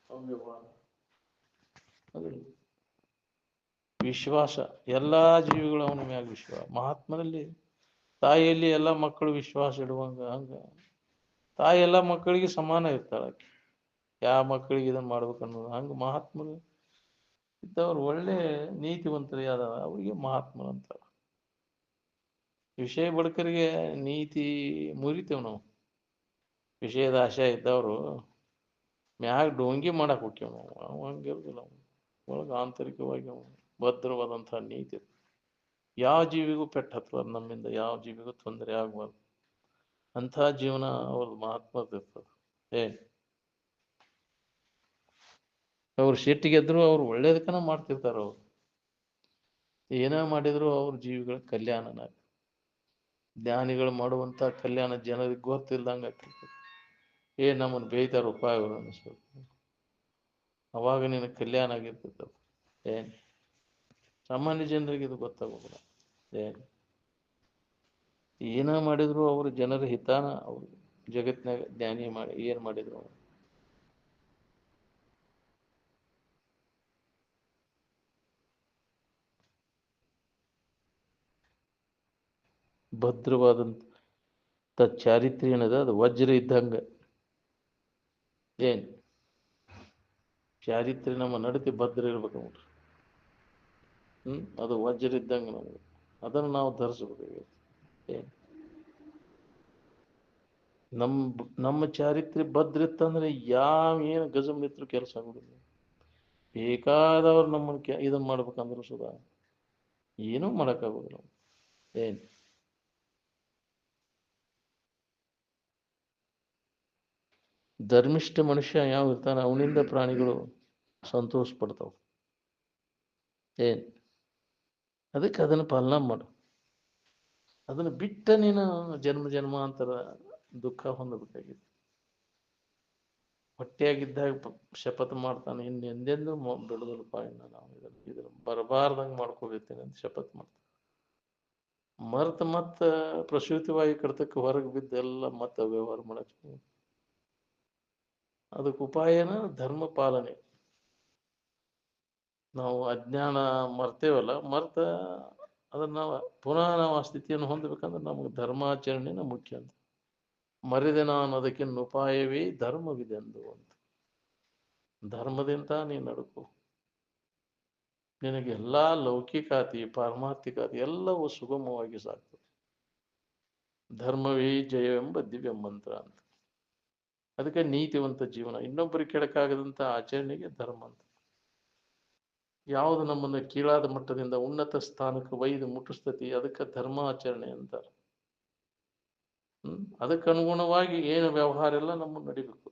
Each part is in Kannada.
ಅವ್ಯವಹಾರ ಅದು ವಿಶ್ವಾಸ. ಎಲ್ಲಾ ಜೀವಿಗಳು ಅವನ ಮ್ಯಾಗ ವಿಶ್ವಾಸ. ಮಹಾತ್ಮರಲ್ಲಿ ತಾಯಿಯಲ್ಲಿ ಎಲ್ಲ ಮಕ್ಕಳು ವಿಶ್ವಾಸ ಇಡುವಂಗ ಹಂಗ ತಾಯಿ ಎಲ್ಲ ಮಕ್ಕಳಿಗೆ ಸಮಾನ ಇರ್ತಾಳ. ಯಾವ ಮಕ್ಕಳಿಗೆ ಇದನ್ನ ಮಾಡ್ಬೇಕನ್ನೋದು ಹಂಗ ಮಹಾತ್ಮರು ಇದ್ದವ್ರು ಒಳ್ಳೆ ನೀತಿವಂತರು ಯಾವ್ದಾವ ಅವರಿಗೆ ಮಹಾತ್ಮರು ಅಂತಾರ. ವಿಷಯ ಬಡಕರಿಗೆ ನೀತಿ ಮುರಿತೇವ್ ನಾವು. ವಿಷಯದ ಆಶೆ ಇದ್ದವರು ಮ್ಯಾಗ ಡೋಂಗಿ ಮಾಡಕ್ ಹೋಗ್ಯವ್ ನಾವು. ಅವ ಹಂಗಿರುದಿಲ್ಲ. ಅವನು ಒಳಗೆ ಆಂತರಿಕವಾಗಿ ಅವನು ಭದ್ರವಾದಂತಹ ನೀತಿ. ಯಾವ ಜೀವಿಗೂ ಪೆಟ್ಟು ಹತ್ತಬಾರ್ದು, ನಮ್ಮಿಂದ ಯಾವ ಜೀವಿಗೂ ತೊಂದರೆ ಆಗ್ಬಾರ್ದು ಅಂಥ ಜೀವನ ಅವ್ರದ್ದು ಮಹಾತ್ಮದ ಇರ್ತದೆ. ಅವ್ರು ಸಿಟ್ಟಿಗೆದ್ರು ಅವ್ರು ಒಳ್ಳೇದಕ್ಕನ ಮಾಡ್ತಿರ್ತಾರ. ಅವ್ರು ಏನೇ ಮಾಡಿದ್ರು ಅವ್ರ ಜೀವಿಗಳ ಕಲ್ಯಾಣನ. ಜ್ಞಾನಿಗಳು ಮಾಡುವಂತ ಕಲ್ಯಾಣ ಜನರಿಗೆ ಗೊತ್ತಿಲ್ದಂಗ ಆಗ್ತಿರ್ತದೆ. ನಮ್ಮನ್ನು ಬೇಯ್ತಾರ ಉಪಾಯಗಳು ಅನ್ನಿಸ್ಬೇಕು. ಅವಾಗ ನಿನಗೆ ಕಲ್ಯಾಣ ಆಗಿರ್ತೈತದ. ಸಾಮಾನ್ಯ ಜನರಿಗೆ ಇದು ಗೊತ್ತಾಗೋದಿಲ್ಲ. ಏನ ಮಾಡಿದ್ರು ಅವರು ಜನರ ಹಿತಾನ ಅವರು ಜಗತ್ನಾಗ ಜ್ಞಾನಿ ಮಾಡಿ ಏನ್ ಮಾಡಿದ್ರು. ಭದ್ರವಾದಂತ ಚಾರಿತ್ರ್ಯ ಏನದ ಅದು ವಜ್ರ ಇದ್ದಂಗ. ಚಾರಿತ್ರ್ಯ ನಮ್ಮ ನಡತೆ ಭದ್ರ ಇರ್ಬೇಕು ನೋಡ್ರಿ. ಅದು ವಜ್ರ ಇದ್ದಂಗ ನಮ್ಗೆ. ಅದನ್ನು ನಾವು ಧರಿಸ್ಬೇಕು. ನಮ್ಮ ಚಾರಿತ್ರ್ಯ ಭದ್ರ ಇತ್ತಂದ್ರೆ ಏನು ಗಜಮಿತ್ರ ಕೆಲಸ ಆಗುದಿಲ್ಲ. ಬೇಕಾದವ್ರು ನಮ್ಮನ್ನು ಇದನ್ನ ಮಾಡ್ಬೇಕಂದ್ರು ಸುಧಾ ಏನೂ ಮಾಡಕ್ಕಾಗುದಿಲ್ಲ. ಧರ್ಮಿಷ್ಠ ಮನುಷ್ಯ ಯಾವ ಇರ್ತಾನೆ ಅವನಿಂದ ಪ್ರಾಣಿಗಳು ಸಂತೋಷ ಪಡ್ತಾವ. ಅದಕ್ಕೆ ಅದನ್ನು ಪಾಲನಾ ಮಾಡು. ಅದನ್ನು ಬಿಟ್ಟ ನೀನು ಜನ್ಮ ಜನ್ಮಾಂತರ ದುಃಖ ಹೊಂದಬೇಕಾಗಿದೆ. ಹೊಟ್ಟೆಯಾಗಿದ್ದಾಗ ಶಪಥ ಮಾಡ್ತಾನೆ, ಇನ್ನು ಎಂದೆಂದೂ ಬಿಡುದಲ್ಪ, ಇನ್ನು ನಾವು ಇದ್ರ ಬರಬಾರ್ದಂಗೆ ಮಾಡ್ಕೋಬೇಕೇನೆ ಅಂತ ಶಪಥ ಮಾಡ್ತಾನೆ. ಮತ್ತ ಪ್ರಸೂತಿವಾಗಿ ಕಡ್ತಕ್ಕೆ ಹೊರಗೆ ಬಿದ್ದೆಲ್ಲ ಮತ್ತೆ ವ್ಯವಹಾರ ಮಾಡಕ್ಕೆ. ಅದಕ್ಕೆ ಉಪಾಯನ ಧರ್ಮ ಪಾಲನೆ. ನಾವು ಅಜ್ಞಾನ ಮರ್ತೇವಲ್ಲ, ಅದನ್ನ ನಾವು ಪುನಃ ನಾವು ಆ ಸ್ಥಿತಿಯನ್ನು ಹೊಂದಬೇಕಂದ್ರೆ ನಮಗೆ ಧರ್ಮಾಚರಣೆನ ಮುಖ್ಯ ಅಂತ. ಮರಿದೆ ನಾನು ಅದಕ್ಕಿನ್ನು ಉಪಾಯವೇ ಧರ್ಮವಿದೆಂದು ಅಂತ. ಧರ್ಮದಿಂದ ನೀನು ನಡ್ಕೋ. ನಿನಗೆ ಎಲ್ಲಾ ಲೌಕಿಕಾತಿ ಪಾರಮಾರ್ಥಿಕಾತಿ ಎಲ್ಲವೂ ಸುಗಮವಾಗಿ ಸಾಗ್ತದೆ. ಧರ್ಮವೇ ಜಯವೆಂಬ ದಿವ್ಯ ಮಂತ್ರ ಅಂತ. ಅದಕ್ಕೆ ನೀತಿವಂತ ಜೀವನ, ಇನ್ನೊಬ್ಬರಿಗೆ ಕೆಡಕಾಗದಂತ ಆಚರಣೆಗೆ ಧರ್ಮ ಅಂತ. ಯಾವುದು ನಮ್ಮನ್ನು ಕೀಳಾದ ಮಟ್ಟದಿಂದ ಉನ್ನತ ಸ್ಥಾನಕ್ಕೆ ಒಯ್ದು ಮುಟ್ಟಿಸ್ತತಿ ಅದಕ್ಕೆ ಧರ್ಮಾಚರಣೆ ಅಂತಾರೆ. ಅದಕ್ಕೆ ಅನುಗುಣವಾಗಿ ಏನು ವ್ಯವಹಾರ ಎಲ್ಲ ನಮ್ಮನ್ನು ನಡಿಬೇಕು.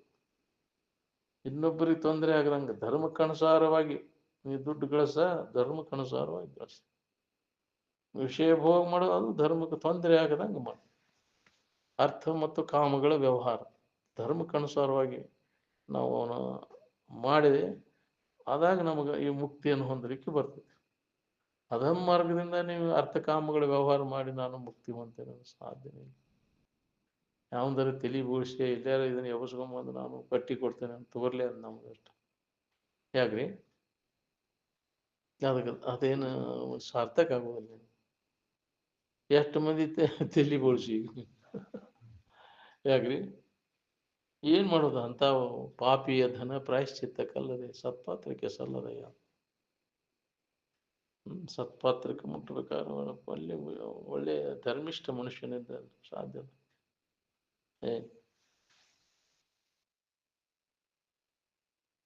ಇನ್ನೊಬ್ಬರಿಗೆ ತೊಂದರೆ ಆಗದಂಗ ಧರ್ಮಕ್ಕನುಸಾರವಾಗಿ ನೀ ದುಡ್ಡು ಗಳಿಸ, ಧರ್ಮಕ್ಕನುಸಾರವಾಗಿ ಗಳಿಸ. ವಿಷಯ ಭೋಗ ಮಾಡೋದು ಅದು ಧರ್ಮಕ್ಕೆ ತೊಂದರೆ ಆಗದಂಗ ಮಾಡು. ಅರ್ಥ ಮತ್ತು ಕಾಮಗಳ ವ್ಯವಹಾರ ಧರ್ಮಕ್ಕನುಸಾರವಾಗಿ ನಾವು ಅವನ ಮಾಡಿದೆ ಆದಾಗ ನಮಗೆ ಈ ಮುಕ್ತಿಯನ್ನು ಹೊಂದಲಿಕ್ಕೆ ಬರ್ತದೆ. ಅಧರ್ಮ ಮಾರ್ಗದಿಂದ ನೀವು ಅರ್ಥಕಾಮಗಳ ವ್ಯವಹಾರ ಮಾಡಿ ನಾನು ಮುಕ್ತಿ ಹೊಂದ್ತೇನೆ ಸಾಧ್ಯನೇ ಇಲ್ಲ. ಯಾವಂದರೆ ತಲೆ ಬೋಳಿಸಿ ಎಲ್ಲಾರ ಇದನ್ನು ಎಬಸ್ಕೊಂಬಂದು ನಾನು ಕಟ್ಟಿ ಕೊಡ್ತೇನೆ ಅಂತ ತೋರ್ಲಿ ಅದು ನಮ್ಗೆ ಅಷ್ಟ. ಯಾಕ್ರಿ ಅದಕ್ಕೆ ಅದೇನು ಸಾರ್ಥಕ ಆಗೋದಿಲ್ಲ. ಎಷ್ಟು ಮಂದಿ ತಲೆ ಬೋಳಿಸಿ ಯಾಕ್ರಿ ಏನ್ ಮಾಡೋದು ಅಂತ ಪಾಪಿಯ ಧನ ಪ್ರಾಯಶ್ಚಿತ್ತಕ್ಕಲ್ಲದೆ ಸತ್ಪಾತ್ರಕ್ಕೆ ಸಲ್ಲದಯ್ಯ. ಸತ್ಪಾತ್ರಕ್ಕೆ ಮುಟ್ಟಬೇಕಾದ್ರೆ ಒಳ್ಳೆ ಧರ್ಮಿಷ್ಠ ಮನುಷ್ಯನಿದ್ದ ಸಾಧ್ಯ.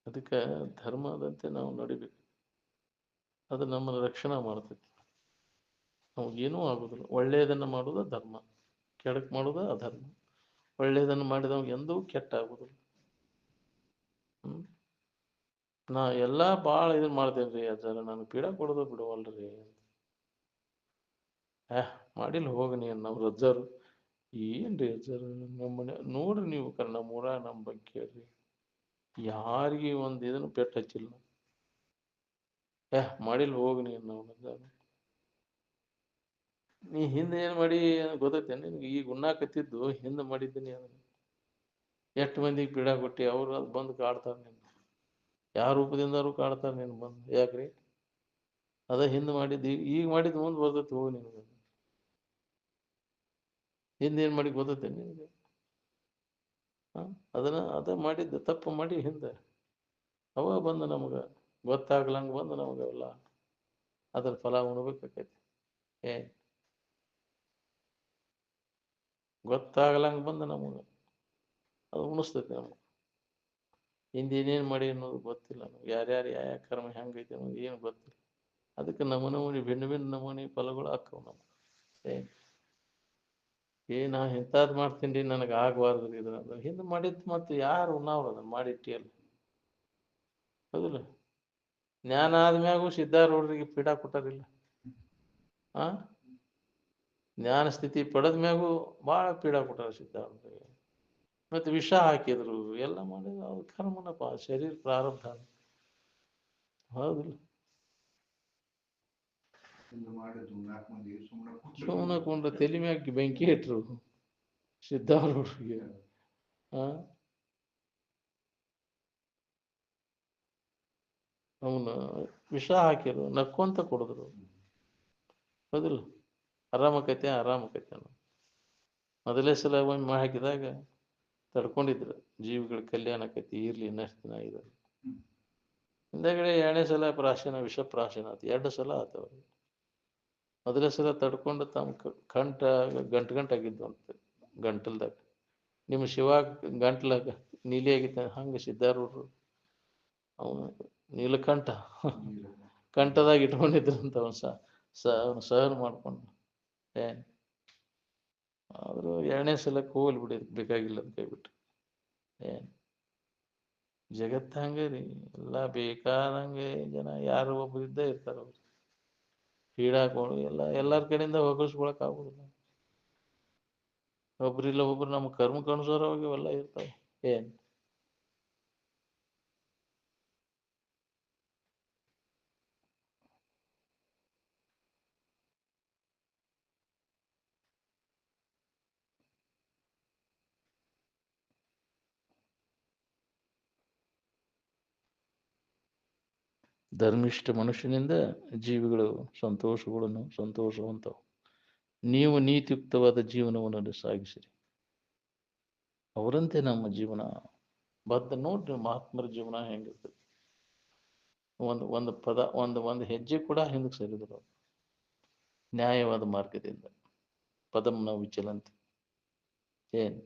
ಅದಕ್ಕೆ ಧರ್ಮದಂತೆ ನಾವು ನಡಿಬೇಕು. ಅದು ನಮ್ಮನ್ನು ರಕ್ಷಣೆ ಮಾಡ್ತೈತಿ. ನಮಗೇನೂ ಆಗುದಿಲ್ಲ. ಒಳ್ಳೆಯದನ್ನು ಮಾಡೋದು ಧರ್ಮ, ಕೆಡಕ್ ಮಾಡೋದು ಅಧರ್ಮ. ಒಳ್ಳೆಯದನ್ನು ಮಾಡಿದವಾಗ ಎಂದೂ ಕೆಟ್ಟ ಆಗುದಿಲ್ಲ. ನಾ ಎಲ್ಲ ಭಾಳ ಇದನ್ನ ಮಾಡ್ತೇನ್ರಿ ಅಜ್ಜಾರ, ನಾನು ಪೀಡ ಕೊಡೋದು ಬಿಡುವಲ್ರಿ. ಮಾಡಿಲ್ಲ ಹೋಗಿ ನೀನು ನಮ್ಮ ರಜ್ಜಾರು. ಏನ್ರಿ ಅಜ್ಜಾರ ನಮ್ಮನೆ ನೋಡ್ರಿ ನೀವು ನಮ್ಮೂರ ನಮ್ಮ ಬಗ್ಗೆ ಕೇಳ್ರಿ, ಯಾರಿಗೆ ಒಂದು ಇದನ್ನು ಪೆಟ್ಟು ಹಚ್ಚಿಲ್ಲ. ಮಾಡಿಲ್ಲ ಹೋಗಿ ನೀನು ನಾವು ರಜ್ಜಾರು. ನೀ ಹಿಂದೆ ಏನು ಮಾಡಿ ಗೊತ್ತೈತೇನೆ ನಿನಗೆ? ಈಗ ಉಣ್ಣಾಕತ್ತಿದ್ದು ಹಿಂದೆ ಮಾಡಿದ್ದೀನಿ ಅದನ್ನು. ಎಷ್ಟು ಮಂದಿಗೆ ಪೀಡ ಕೊಟ್ಟು ಅವರು ಅದು ಬಂದು ಕಾಡ್ತಾರೆ ನಿನ್ನ. ಯಾವ ರೂಪದಿಂದಾರು ಕಾಡ್ತಾರ ನೀನು ಬಂದು. ಯಾಕ್ರಿ? ಅದ ಹಿಂದ್ ಮಾಡಿದ್ದು ಈಗ ಮಾಡಿದ್ದು ಮುಂದೆ ಬರ್ತೈತಿ ಹೋಗಿ ನಿನಗೆ. ಹಿಂದೇನ್ ಮಾಡಿ ಗೊತ್ತೈತೆ ನಿನಗೆ? ಅದ ಮಾಡಿದ್ದ ತಪ್ಪು ಮಾಡಿ ಹಿಂದೆ ಅವ ಬಂದು ನಮಗ ಗೊತ್ತಾಗ್ಲಂಗ ಬಂದು ನಮಗೆಲ್ಲ ಅದ್ರ ಫಲ ಉಣ್ಬೇಕಾಕೈತಿ. ಏನ್ ಗೊತ್ತಾಗ್ಲಂಗ ಬಂದು ನಮಗ ಅದು ಉಣಿಸ್ತೈತಿ ನಮಗ. ಹಿಂದೇನೇನ್ ಮಾಡಿ ಅನ್ನೋದು ಗೊತ್ತಿಲ್ಲ ನಮ್ಗೆ. ಯಾರ್ಯಾರು ಯಾವ ಕರ್ಮ ಹೆಂಗೈತಿ ಅನ್ನೋದು ಏನು ಗೊತ್ತಿಲ್ಲ. ಅದಕ್ಕೆ ನಮೂನಿ ಭಿನ್ನ ಭಿನ್ನ ನಮೂನಿ ಫಲಗಳು ಹಾಕವು ನಮ್ಗೆ. ನಾ ಇಂಥದ್ದು ಮಾಡ್ತೀನಿ ನನಗೆ ಆಗಬಾರ್ದು ಇದ್ರ ಹಿಂದೆ ಮಾಡಿದ್ದು. ಮತ್ತು ಯಾರು ನಾವು ಅದನ್ನ ಮಾಡಿಟ್ಟಿಯಲ್ಲ. ಹೌದಿಲ್ಲ? ಜ್ಞಾನ ಆದ್ಮ್ಯಾಗೂ ಸಿದ್ಧಾರೂಢರಿಗೆ ಪೀಡ ಕೊಟ್ಟಾರಿಲ್ಲ. ಆ ಜ್ಞಾನ ಸ್ಥಿತಿ ಪಡೆದ ಮ್ಯಾಗೂ ಭಾಳ ಪೀಡ ಕೊಟ್ಟಾರ ಸಿದ್ಧಾರೂಢರಿಗೆ. ಮತ್ತೆ ವಿಷ ಹಾಕಿದ್ರು ಎಲ್ಲ ಮಾಡಿದ್ರು. ಅವ್ರ ಕರ್ಮನಪ್ಪ, ಶರೀರ ಪ್ರಾರಬ್ಧ. ಹೌದಿಲ್ಲ? ಸುಮ್ಮನೆ ಕೊಂಡ್ರೆ ತಲೆ ಮ್ಯಾಗ ಬೆಂಕಿ ಇಟ್ರು ಸಿದ್ಧಾರೂಢರಿಗೆ. ಅವನು ವಿಷ ಹಾಕಿರು, ನಕ್ಕೊಂತ ಕೊಡಿದ್ರು. ಹೌದಿಲ್ಲ? ಆರಾಮಕೈತೆ ಆರಾಮಕೈತೆ ಅನ್ನೋ ಮೊದಲೇ ಸಲ ಒಮ್ಮೆ ಹಾಕಿದಾಗ ತಡ್ಕೊಂಡಿದ್ರು. ಜೀವಿಗಳ ಕಲ್ಯಾಣ ಆಕೈತಿ, ಇರ್ಲಿ ಇನ್ನಷ್ಟು ದಿನ ಇದೆ. ಹಿಂದಗಡೆ 2ನೇ ಸಲ ಪ್ರಾಶನ, ವಿಷ ಪ್ರಾಶನ ಆಯ್ತು. 2 ಸಲ ಆತವ. ಮೊದಲೇ ಸಲ ತಡ್ಕೊಂಡು ತಮ್ಮ ಕಂಠ ಗಂಟಾಗಿದ್ದು ಅಂತ ಗಂಟಲ್ದಾಗ. ನಿಮ್ಮ ಶಿವ ಗಂಟ್ಲಾಗ ನೀಲಿ ಆಗಿತ್ತ ಹಂಗೆ ಸಿದ್ಧಾರೂಢರು ಅವನು ನೀಲಕಂಠ ಕಂಠದಾಗ ಇಟ್ಕೊಂಡಿದ್ರಂತ. ಅವನು ಸಹನ ಮಾಡ್ಕೊಂಡು. ಏನ್ ಆದ್ರೂ 2ನೇ ಸಲಕ್ಕೆ ಹೋಗ್ಲಿ ಬಿಡಿ, ಬೇಕಾಗಿಲ್ಲ ಅಂತ ಕೈಬಿಟ್ಟು. ಏನ್ ಜಗತ್ತ ಹಂಗೆ ರೀ. ಎಲ್ಲ ಬೇಕಾದಂಗೆ ಜನ ಯಾರು ಒಬ್ರು ಇದ್ದೇ ಇರ್ತಾರ. ಅವ್ರು ಹೀಡಾಕೋಳು ಎಲ್ಲಾರ ಕಡೆಯಿಂದ ಹೊಗಸ್ಕೊಳಕ್ ಆಗುದಿಲ್ಲ. ಒಬ್ರಿಲ್ಲ ಒಬ್ರು ನಮ್ಮ ಕರ್ಮಕ್ಕನುಸಾರವಾಗಿ ಅವೆಲ್ಲ ಇರ್ತಾವೆ. ಏನ್ ಧರ್ಮಿಷ್ಠ ಮನುಷ್ಯನಿಂದ ಜೀವಿಗಳು ಸಂತೋಷವಂತವು. ನೀವು ನೀತಿಯುಕ್ತವಾದ ಜೀವನವನ್ನು ಸಾಗಿಸಿರಿ. ಅವರಂತೆ ನಮ್ಮ ಜೀವನ ನೋಡ್ರಿ. ಮಹಾತ್ಮರ ಜೀವನ ಹೆಂಗಿರ್ತದೆ. ಒಂದು ಪದ ಒಂದು ಹೆಜ್ಜೆ ಕೂಡ ಹಿಂದಕ್ಕೆ ಸರಿದ್ರು. ನ್ಯಾಯವಾದ ಮಾರ್ಗದಿಂದ ಪದಂ ನ ವಿಚಲಂತಿ. ಏನ್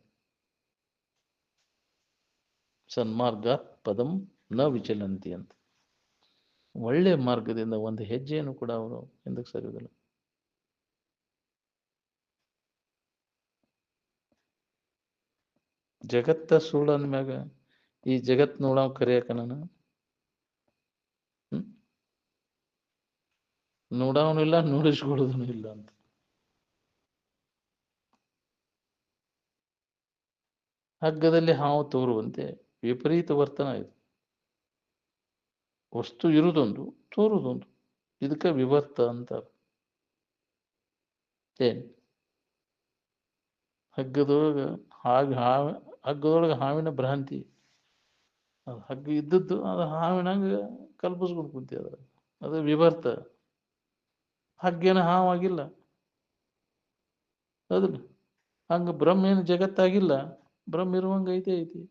ಸನ್ಮಾರ್ಗ ಪದಂ ನ ವಿಚಲಂತಿ ಅಂತ. ಒಳ್ಳೆ ಮಾರ್ಗದಿಂದ ಒಂದು ಹೆಜ್ಜೆಯನ್ನು ಕೂಡ ಅವರು ಹಿಂದಕ್ಕೆ ಸರಿಯೋದಿಲ್ಲ. ಜಗತ್ತ ಸುಳ್ಳು ಅಂದ್ಮ್ಯಾಗ ಈ ಜಗತ್ ನೋಡವ್ ಕರೆಯಕ ನಾನು ನೋಡವನಿಲ್ಲ, ನೋಡಿಸ್ಕೊಳ್ಳೋದನು ಇಲ್ಲ ಅಂತ. ಹಗ್ಗದಲ್ಲಿ ಹಾವು ತೋರುವಂತೆ ವಿಪರೀತ ವರ್ತನ ಇದು. ವಸ್ತು ಇರುವುದೊಂದು, ತೋರುವುದೊಂದು. ಇದಕ್ಕೆ ವಿವರ್ತ ಅಂತಾರೆ. ಏನ್ ಹಗ್ಗದೊಳಗೆ ಹಗ್ಗದೊಳಗೆ ಹಾವಿನ ಭ್ರಾಂತಿ. ಅದು ಹಗ್ಗ ಇದ್ದದ್ದು ಅದು ಹಾವಿನಂಗೆ ಕಲ್ಪಿಸ್ಕೊಂಡು ಕುಂತಿ. ಅದು ವಿವರ್ತ. ಹಗ್ಗೇನ ಹಾವಾಗಿಲ್ಲ. ಹೌದಿಲ್ಲ? ಹಂಗ ಬ್ರಹ್ಮ ಏನು ಜಗತ್ತಾಗಿಲ್ಲ. ಬ್ರಹ್ಮ ಇರುವಂಗ ಐತಿ.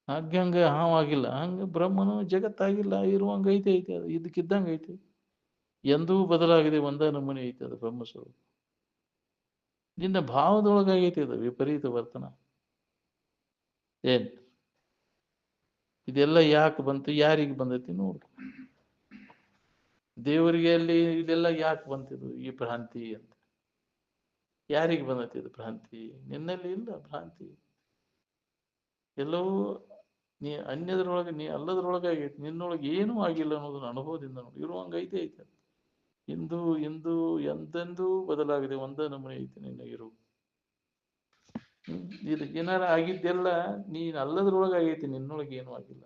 ಹಂಗ ಹಾವಾಗಿಲ್ಲ. ಹಂಗ ಬ್ರಹ್ಮನು ಜಗತ್ತಾಗಿಲ್ಲ, ಇರುವಂಗ ಐತಿ. ಅದು ಇದಕ್ಕಿದ್ದಂಗ ಐತಿ. ಎಂದೂ ಬದಲಾಗಿದೆ, ಒಂದ ನಮೂನೆ ಐತಿ ಅದು ಬ್ರಹ್ಮಸ್ವರೂಪ. ನಿನ್ನ ಭಾವದೊಳಗಾಗೈತಿ ಅದು ವಿಪರೀತ ವರ್ತನ. ಏನ್ ಇದೆಲ್ಲ ಯಾಕೆ ಬಂತು, ಯಾರಿಗೆ ಬಂದೈತಿ ನೋಡು. ದೇವರಿಗೆ ಅಲ್ಲಿ ಇದೆಲ್ಲ ಯಾಕೆ ಬಂತಿದ್ದು ಈ ಭ್ರಾಂತಿ ಅಂತ. ಯಾರಿಗೆ ಬಂದೈತಿ ಇದು ಭ್ರಾಂತಿ? ನಿನ್ನಲ್ಲಿ ಇಲ್ಲ ಭ್ರಾಂತಿ. ಎಲ್ಲವೂ ನೀ ಅನ್ಯದ್ರೊಳಗೆ, ನೀ ಅಲ್ಲದ್ರೊಳಗೆ ಆಗೈತಿ. ನಿನ್ನೊಳಗೆ ಏನೂ ಆಗಿಲ್ಲ ಅನ್ನೋದನ್ನ ಅನುಭವದಿಂದ ನೋಡಿ. ಇರುವಂಗ ಐತಿ. ಇಂದು ಎಂದೆಂದೂ ಬದಲಾಗಿದೆ, ಒಂದ ನಮೂನೆ ಐತಿ ನಿನ್ನ ಇರು. ಇದಕ್ಕೆ ಏನಾರ ಆಗಿದ್ದೆಲ್ಲ ನೀನ್ ಅಲ್ಲದ್ರೊಳಗೆ ಆಗೈತಿ. ನಿನ್ನೊಳಗೆ ಏನೂ ಆಗಿಲ್ಲ.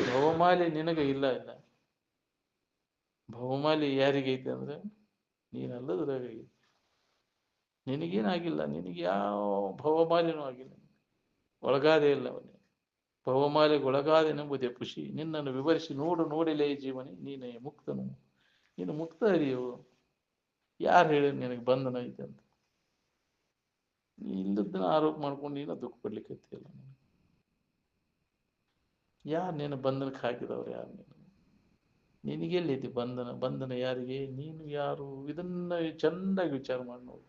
ಭವಮಾಲಿ ನಿನಗೆ ಇಲ್ಲ. ಭವಮಾಲಿ ಯಾರಿಗೈತಿ ಅಂದ್ರೆ ನೀನ್ ಅಲ್ಲದ್ರಾಗ ಐತಿ. ನಿನಗೇನಾಗಿಲ್ಲ. ನಿನಗೆ ಯಾವ ಭವಮಾಲಿನೂ ಆಗಿಲ್ಲ. ಒಳಗಾದೇ ಇಲ್ಲ ಅವನಿಗೆ. ಭವಮಾಲೆಗೊಳಗಾದೆನೆಂಬುದೇ ಖುಷಿ. ನಿನ್ನನ್ನು ವಿವರಿಸಿ ನೋಡು ನೋಡಿಲೇ ಜೀವನಿ, ನೀನೇ ಮುಕ್ತನು. ನೀನು ಮುಕ್ತ ಅರಿಯು. ಯಾರು ಹೇಳಿ ನಿನಗೆ ಬಂಧನ ಐತೆ ಅಂತ? ನೀ ಇಲ್ಲದನ್ನ ಆರೋಪ ಮಾಡ್ಕೊಂಡು ನೀನು ದುಃಖ ಪಡ್ಲಿಕ್ಕೆ ಅಲ್ಲ. ಯಾರು ನೀನು ಬಂಧನಕ್ಕೆ ಹಾಕಿದವ್ರು? ಯಾರು ನೀನು? ನಿನಗೆಲ್ಲೈತಿ ಬಂಧನ? ಬಂಧನ ಯಾರಿಗೆ? ನೀನು ಯಾರು? ಇದನ್ನ ಚೆನ್ನಾಗಿ ವಿಚಾರ ಮಾಡಿ ನೋಡು.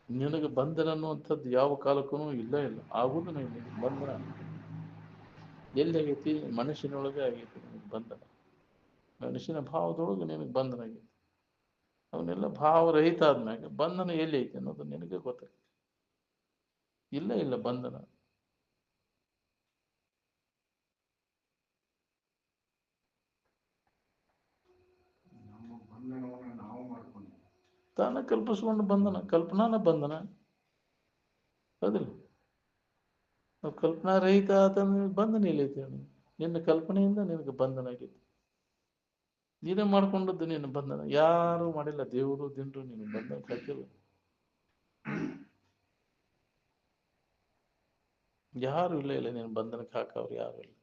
ನಿನಗೆ ಬಂಧನ ಅನ್ನುವಂಥದ್ದು ಯಾವ ಕಾಲಕ್ಕೂ ಇಲ್ಲ ಇಲ್ಲ, ಆಗುದೂ ಇಲ್ಲ. ಬಂಧನ ಎಲ್ಲಿ ಆಗೈತಿ? ಮನುಷ್ಯನೊಳಗೆ ಆಗೈತಿ ನಿನಗೆ ಬಂಧನ. ಮನುಷ್ಯನ ಭಾವದೊಳಗೆ ನಿನಗೆ ಬಂಧನ ಆಗೈತಿ. ಅವನ್ನೆಲ್ಲ ಭಾವರಹಿತ ಆದ್ಮ್ಯಾಗ ಬಂಧನ ಎಲ್ಲಿ ಐತಿ ಅನ್ನೋದು ನಿನಗೆ ಗೊತ್ತಾಗ್ತದೆ. ಇಲ್ಲ ಇಲ್ಲ ಬಂಧನ. ತಾನ ಕಲ್ಪಿಸ್ಕೊಂಡು ಬಂಧನ, ಕಲ್ಪನಾನ ಬಂಧನ. ಹೌದಿಲ್ಲ? ನಾವು ಕಲ್ಪನಾ ರಹಿತ ಆತ ಬಂಧನ ಎಲ್ಲೈತಿ? ನಿನ್ನ ಕಲ್ಪನೆಯಿಂದ ನಿನಗೆ ಬಂಧನ ಆಗೈತಿ. ನೀನೇ ಮಾಡ್ಕೊಂಡದ್ದು ನಿನ್ನ ಬಂಧನ. ಯಾರು ಮಾಡಿಲ್ಲ, ದೇವರು ದಿಂಡ್ರು ನೀನು ಬಂಧನ ಹಾಕಿಲ್ಲ. ಯಾರು ಇಲ್ಲ ಇಲ್ಲ ನೀನು ಬಂಧನಕ್ಕೆ ಹಾಕವ್ರು ಯಾರು ಇಲ್ಲ.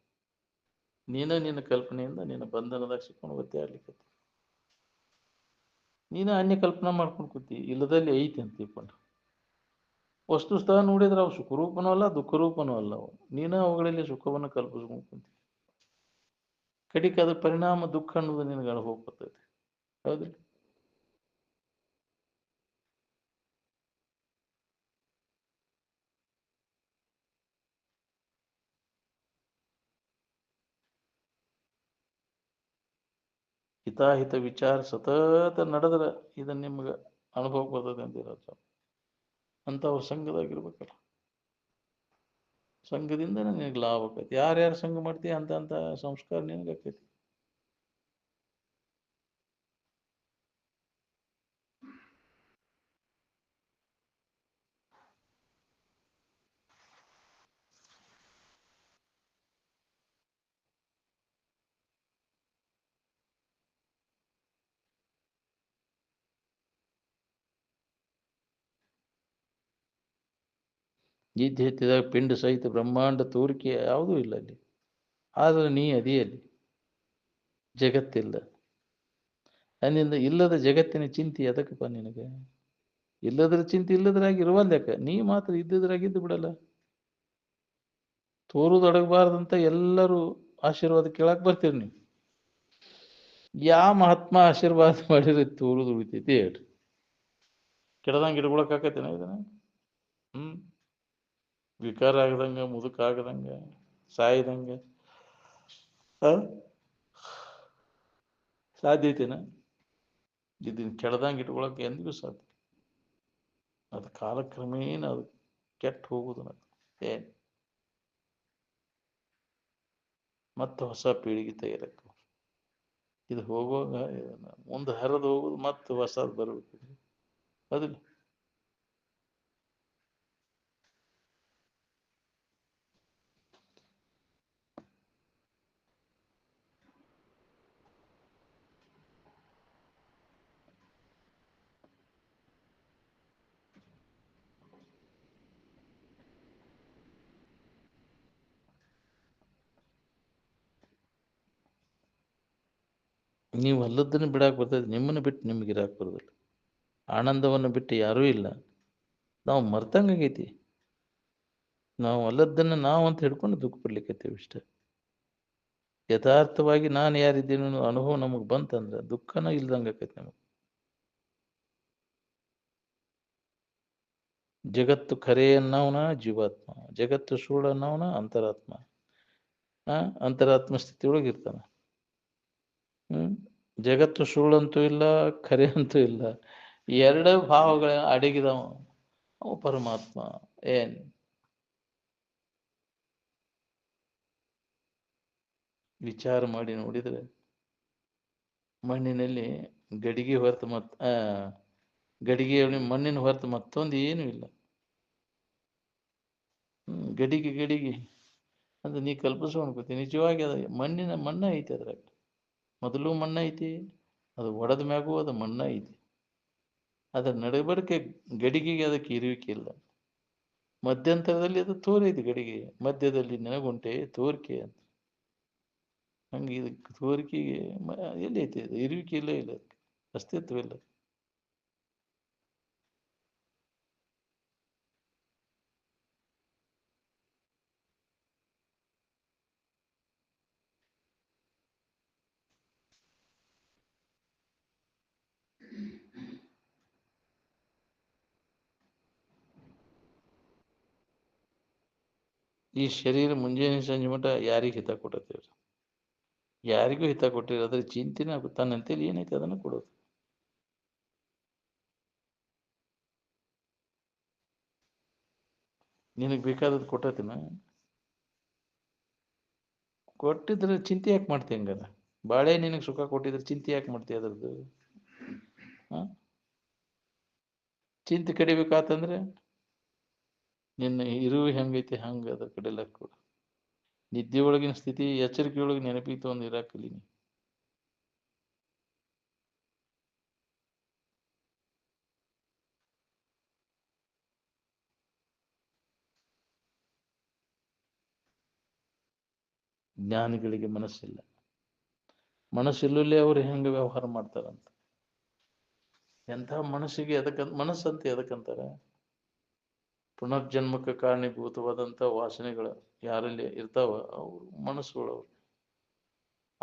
ನಿನ್ನ ಕಲ್ಪನೆಯಿಂದ ನಿನ್ನ ಬಂಧನದಾಗ ಸಿಕ್ಕೊಂಡು ಒತ್ತೆ ಆಡ್ಲಿಕ್ಕೆ. ನೀನ ಅನ್ಯ ಕಲ್ಪನಾ ಮಾಡ್ಕೊಂಡು ಕೂತಿ, ಇಲ್ಲದಲ್ಲಿ ಐತಿ ಅಂತ ತಿಳ್ಕೊಂಡು. ವಸ್ತು ಸ್ಥಳ ನೋಡಿದ್ರೆ ಅವು ಸುಖರೂಪನೂ ಅಲ್ಲ, ದುಃಖರೂಪನೂ ಅಲ್ಲ. ಅವು ನೀನ ಅವುಗಳಲ್ಲಿ ಸುಖವನ್ನು ಕಲ್ಪಿಸ್ಕೊಂಡು ಕೂತಿ. ಕಡಿಕೆ ಅದ್ರ ಪರಿಣಾಮ ದುಃಖ ಅನ್ನೋದು ನಿನಗೆ ಅನುಭವ ಬರ್ತೈತಿ. ಹೌದಿಲ್ಲ? ಹಿತಾಹಿತ ವಿಚಾರ ಸತತ ನಡೆದ್ರೆ ಇದನ್ನ ನಿಮ್ಗೆ ಅನುಭವ ಬರ್ತದೆ ಅಂತಿರೋದು. ಅಂತ ಅವ್ರ ಸಂಘದಾಗಿರ್ಬೇಕಲ್ಲ. ಸಂಘದಿಂದನೇ ನಿನಗೆ ಲಾಭ ಆಕೈತಿ. ಯಾರ್ಯಾರು ಸಂಘ ಮಾಡ್ತೀಯ ಅಂತ ಸಂಸ್ಕಾರ ನಿನಗೆ ಆಕೈತಿ. ಇದ್ದ ಹೆತ್ತಿದಾಗ ಪಿಂಡ ಸಹಿತ ಬ್ರಹ್ಮಾಂಡ ತೋರಿಕೆ ಯಾವುದೂ ಇಲ್ಲ ಅಲ್ಲಿ. ಆದ್ರೆ ನೀ ಅದಿಯಲ್ಲಿ ಜಗತ್ತಿಲ್ಲ. ಅಲ್ಲಿಂದ ಇಲ್ಲದ ಜಗತ್ತಿನ ಚಿಂತೆ ಎದಕ್ಕಪ್ಪ ನಿನಗೆ? ಇಲ್ಲದ್ರ ಚಿಂತೆ ಇಲ್ಲದ್ರಾಗ ಇರುವಲ್ಯಾಕ? ನೀ ಮಾತ್ರ ಇದ್ದಿದ್ರಾಗಿದ್ದು ಬಿಡಲ್ಲ. ತೋರುದೊಡಗಬಾರ್ದಂತ ಎಲ್ಲರೂ ಆಶೀರ್ವಾದ ಕೇಳಕ್ ಬರ್ತೀರಿ ನೀವು. ಯಾವ ಮಹಾತ್ಮ ಆಶೀರ್ವಾದ ಮಾಡಿದ್ರೆ ತೋರುದು ಉಳಿತೈತಿ ಹೇಳ್ರಿ? ಕೆಡದಂಗೆ ಇಟ್ಕೊಳಕ್ ಆಕೈತೇನ ಇದನ್ನ? ವಿಕಾರ ಆಗದಂಗ, ಮುದುಕ ಆಗದಂಗ, ಸಾಯ್ದಂಗ ಸಾಧ್ಯ ಐತೇನ? ಇದನ್ನ ಕೆಡದಂಗೆ ಇಟ್ಕೊಳಕ್ ಎಂದಿಗೂ ಸಾಧ್ಯ. ಅದು ಕಾಲಕ್ರಮೇಣ ಅದು ಕೆಟ್ಟು ಹೋಗುದು. ಏನ್ ಮತ್ತೆ ಹೊಸ ಪೀಳಿಗೆ ತಯಾರಕ್ಕೆ ಇದು ಹೋಗುವಾಗ ಮುಂದೆ ಹರಿದು ಹೋಗುದು, ಮತ್ತೆ ಹೊಸದು ಬರಬೇಕು. ಅದಿಲ್ಲ? ನೀವು ಅಲ್ಲದನ್ನು ಬಿಡಾಕ್ ಬರ್ತದೆ, ನಿಮ್ಮನ್ನು ಬಿಟ್ಟು ನಿಮ್ಗೆ ಇರಾಕ್ ಬರೋದಿಲ್ಲ. ಆನಂದವನ್ನು ಬಿಟ್ಟು ಯಾರೂ ಇಲ್ಲ. ನಾವು ಮರ್ತಂಗಾಗೈತಿ. ನಾವು ಅಲ್ಲದನ್ನು ನಾವು ಅಂತ ಹಿಡ್ಕೊಂಡು ದುಃಖ ಪಡ್ಲಿಕ್ಕತ್ತೀವಿ ಇಷ್ಟ. ಯಥಾರ್ಥವಾಗಿ ನಾನು ಯಾರಿದ್ದೀನಿ ಅನ್ನೋ ಅನುಭವ ನಮಗೆ ಬಂತಂದ್ರೆ ದುಃಖನ ಇಲ್ದಂಗೆ ಆಕೈತಿ ನಮಗೆ. ಜಗತ್ತು ಖರೆ ಅನ್ನೋವನ ಜೀವಾತ್ಮ, ಜಗತ್ತು ಸುಳ್ಳು ಅನ್ನೋವನ ಅಂತರಾತ್ಮ. ಅಂತರಾತ್ಮ ಸ್ಥಿತಿ ಒಳಗೆ ಇರ್ತಾನ. ಜಗತ್ತು ಸುಳ್ಳಂತೂ ಇಲ್ಲ, ಖರೆ ಅಂತೂ ಇಲ್ಲ. ಎರಡು ಭಾವಗಳ ಅಡಗಿದವ ಅವ ಪರಮಾತ್ಮ. ಏನ್ ವಿಚಾರ ಮಾಡಿ ನೋಡಿದ್ರೆ ಮಣ್ಣಿನಲ್ಲಿ ಗಡಿಗೆ ಹೊರತು ಗಡಿಗೆ ಮಣ್ಣಿನ ಹೊರತು ಮತ್ತೊಂದು ಏನು ಇಲ್ಲ. ಗಡಿಗೆ ಅಂತ ನೀ ಕಲ್ಪಿಸ್ಕೊಂಡ್ಕೋತಿ. ನಿಜವಾಗಿ ಅದು ಮಣ್ಣ ಐತಿ. ಅದ್ರಾಗ ಮೊದಲು ಮಣ್ಣ ಐತಿ, ಅದು ಒಡೆದ ಮ್ಯಾಗೂ ಅದು ಮಣ್ಣ ಐತಿ. ಅದರ ನಡಬರ್ಕೆ ಗಡಿಗೆಗೆ ಅದಕ್ಕೆ ಇರುವಿಕೆ ಇಲ್ಲ. ಮಧ್ಯಂತರದಲ್ಲಿ ಅದು ತೋರೈತಿ ಗಡಿಗೆ, ಮಧ್ಯದಲ್ಲಿ ನೆನಗುಂಟೆ ತೋರಿಕೆ ಅಂತ. ಹಂಗೆ ಇದು ತೋರಿಕೆಗೆ ಎಲ್ಲಿ ಐತಿ ಅದು? ಇರುವಿಕೆ ಇಲ್ಲೇ ಇಲ್ಲ, ಅಸ್ತಿತ್ವ ಇಲ್ಲ. ಈ ಶರೀರ ಮುಂಜಾನೆ ಸಂಜೆ ಮಟ್ಟ ಯಾರಿಗೆ ಹಿತ ಕೊಟ್ಟತೇವ್ರಿ? ಯಾರಿಗೂ ಹಿತ ಕೊಟ್ಟಿರಿ. ಅದ್ರ ಚಿಂತೆನ ತನ್ನಂತೇಳಿ ಏನೈತೆ ಅದನ್ನು ಕೊಡೋದು. ನಿನಗೆ ಬೇಕಾದದ್ದು ಕೊಟ್ಟತಿನ? ಕೊಟ್ಟಿದ್ರೆ ಚಿಂತೆ ಯಾಕೆ ಮಾಡ್ತೀಯ? ಹಂಗಾರ ಬಾಳೆ ನಿನಗೆ ಸುಖ ಕೊಟ್ಟಿದ್ರೆ ಚಿಂತೆ ಯಾಕೆ ಮಾಡ್ತೀಯ ಅದ್ರದ್ದು? ಚಿಂತೆ ಕಡಿಬೇಕಾತಂದ್ರೆ ನಿನ್ನ ಇರುವು ಹೆಂಗೈತಿ ಹಂಗೆ ಅದ್ರ ಕಡೆಲ್ಲ ಕೊಡು. ನಿದ್ದೆ ಒಳಗಿನ ಸ್ಥಿತಿ ಎಚ್ಚರಿಕೆಯೊಳಗೆ ನೆನಪಿತ್ತು ಒಂದು ಇರಾಕಲಿನಿ. ಜ್ಞಾನಿಗಳಿಗೆ ಮನಸ್ಸಿಲ್ಲ. ಮನಸ್ಸಿಲ್ಲೇ ಅವ್ರು ಹೆಂಗೆ ವ್ಯವಹಾರ ಮಾಡ್ತಾರಂತ. ಎಂಥ ಮನಸ್ಸಿಗೆ ಮನಸ್ಸಂತ ಎದಕ್ಕಂತಾರ? ಪುನರ್ಜನ್ಮಕ್ಕೆ ಕಾರಣೀಭೂತವಾದಂಥ ವಾಸನೆಗಳು ಯಾರಲ್ಲಿ ಇರ್ತಾವ ಅವ್ರು ಮನಸ್ಸುಗಳು. ಅವ್ರು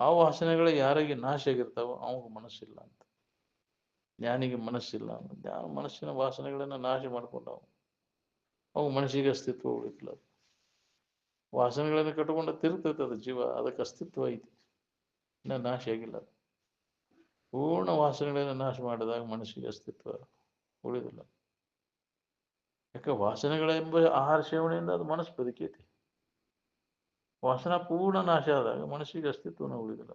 ಆ ವಾಸನೆಗಳು ಯಾರಿಗೆ ನಾಶ ಆಗಿರ್ತಾವ ಅವಾಗ ಮನಸ್ಸಿಲ್ಲ ಅಂತ. ಜ್ಞಾನಿಗೆ ಮನಸ್ಸಿಲ್ಲ. ಮನಸ್ಸಿನ ವಾಸನೆಗಳನ್ನ ನಾಶ ಮಾಡ್ಕೊಂಡವ ಅವು ಮನಸ್ಸಿಗೆ ಅಸ್ತಿತ್ವ ಉಳಿತಿಲ್ಲ. ವಾಸನೆಗಳನ್ನು ಕಟ್ಕೊಂಡು ತಿರುಗ್ತೈತೆ ಅದು ಜೀವ, ಅದಕ್ಕೆ ಅಸ್ತಿತ್ವ ಐತಿ, ಇನ್ನ ನಾಶ ಆಗಿಲ್ಲ. ಪೂರ್ಣ ವಾಸನೆಗಳನ್ನು ನಾಶ ಮಾಡಿದಾಗ ಮನಸ್ಸಿಗೆ ಅಸ್ತಿತ್ವ ಉಳಿದಿಲ್ಲ. ಯಾಕೆ? ವಾಸನೆಗಳೆಂಬ ಆಹಾರ ಸೇವನೆಯಿಂದ ಅದು ಮನಸ್ಸು ಬದುಕೈತಿ. ವಾಸನ ಪೂರ್ಣ ನಾಶ ಆದಾಗ ಮನಸ್ಸಿಗೆ ಅಸ್ತಿತ್ವನ ಉಳಿದಿಲ್ಲ.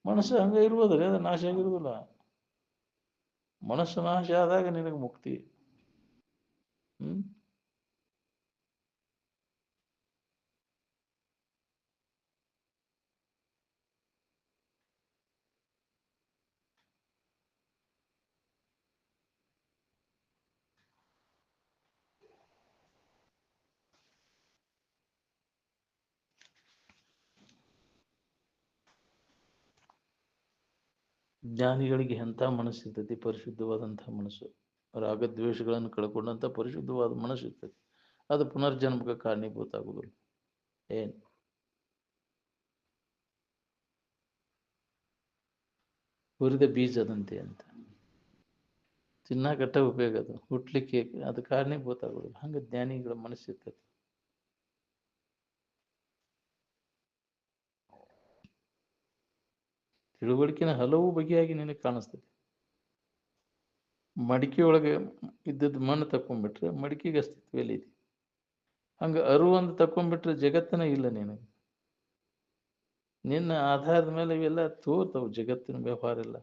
ಮನಸ್ಸು ಹಂಗೆ ಇರುವುದ್ರೆ ಅದು ನಾಶ ಆಗಿರುವುದಿಲ್ಲ. ಮನಸ್ಸು ನಾಶ ಆದಾಗ ನಿನಗೆ ಮುಕ್ತಿ. ಜ್ಞಾನಿಗಳಿಗೆ ಎಂಥ ಮನಸ್ಸಿರ್ತೈತಿ? ಪರಿಶುದ್ಧವಾದಂತಹ ಮನಸ್ಸು, ರಾಗದ್ವೇಷಗಳನ್ನು ಕಳ್ಕೊಂಡಂಥ ಪರಿಶುದ್ಧವಾದ ಮನಸ್ಸು ಇರ್ತೈತಿ. ಅದು ಪುನರ್ಜನ್ಮಕ್ಕೆ ಕಾರಣೀಭೂತ ಆಗುದಿಲ್ಲ. ಏನು ಹುರಿದ ಬೀಜದಂತೆ ಅಂತ. ತಿನ್ನಾಕಟ್ಟ ಉಪಯೋಗ, ಅದು ಹುಟ್ಲಿಕ್ಕೆ ಅದು ಕಾರಣೀಭೂತ ಆಗುದಿಲ್ಲ. ಹಂಗೆ ಜ್ಞಾನಿಗಳ ಮನಸ್ಸಿರ್ತೈತಿ. ತಿಳುವಳಿಕೆನ ಹಲವು ಬಗೆಯಾಗಿ ನಿನಗೆ ಕಾಣಿಸ್ತೈತಿ. ಮಡಿಕೆ ಒಳಗೆ ಇದ್ದದ್ದು ಮಣ್ಣು ತಕೊಂಡ್ಬಿಟ್ರೆ ಮಡಿಕೆಗೆ ಅಸ್ತಿತ್ವ ಎಲ್ಲಿದೆ? ಹಂಗೆ ಅರುವಂದು ತಕೊಂಡ್ಬಿಟ್ರೆ ಜಗತ್ತನ ಇಲ್ಲ ನಿನಗೆ. ನಿನ್ನ ಆಧಾರದ ಮೇಲೆ ಇವೆಲ್ಲ ತೋರ್ತವು, ಜಗತ್ತಿನ ವ್ಯವಹಾರ ಎಲ್ಲ.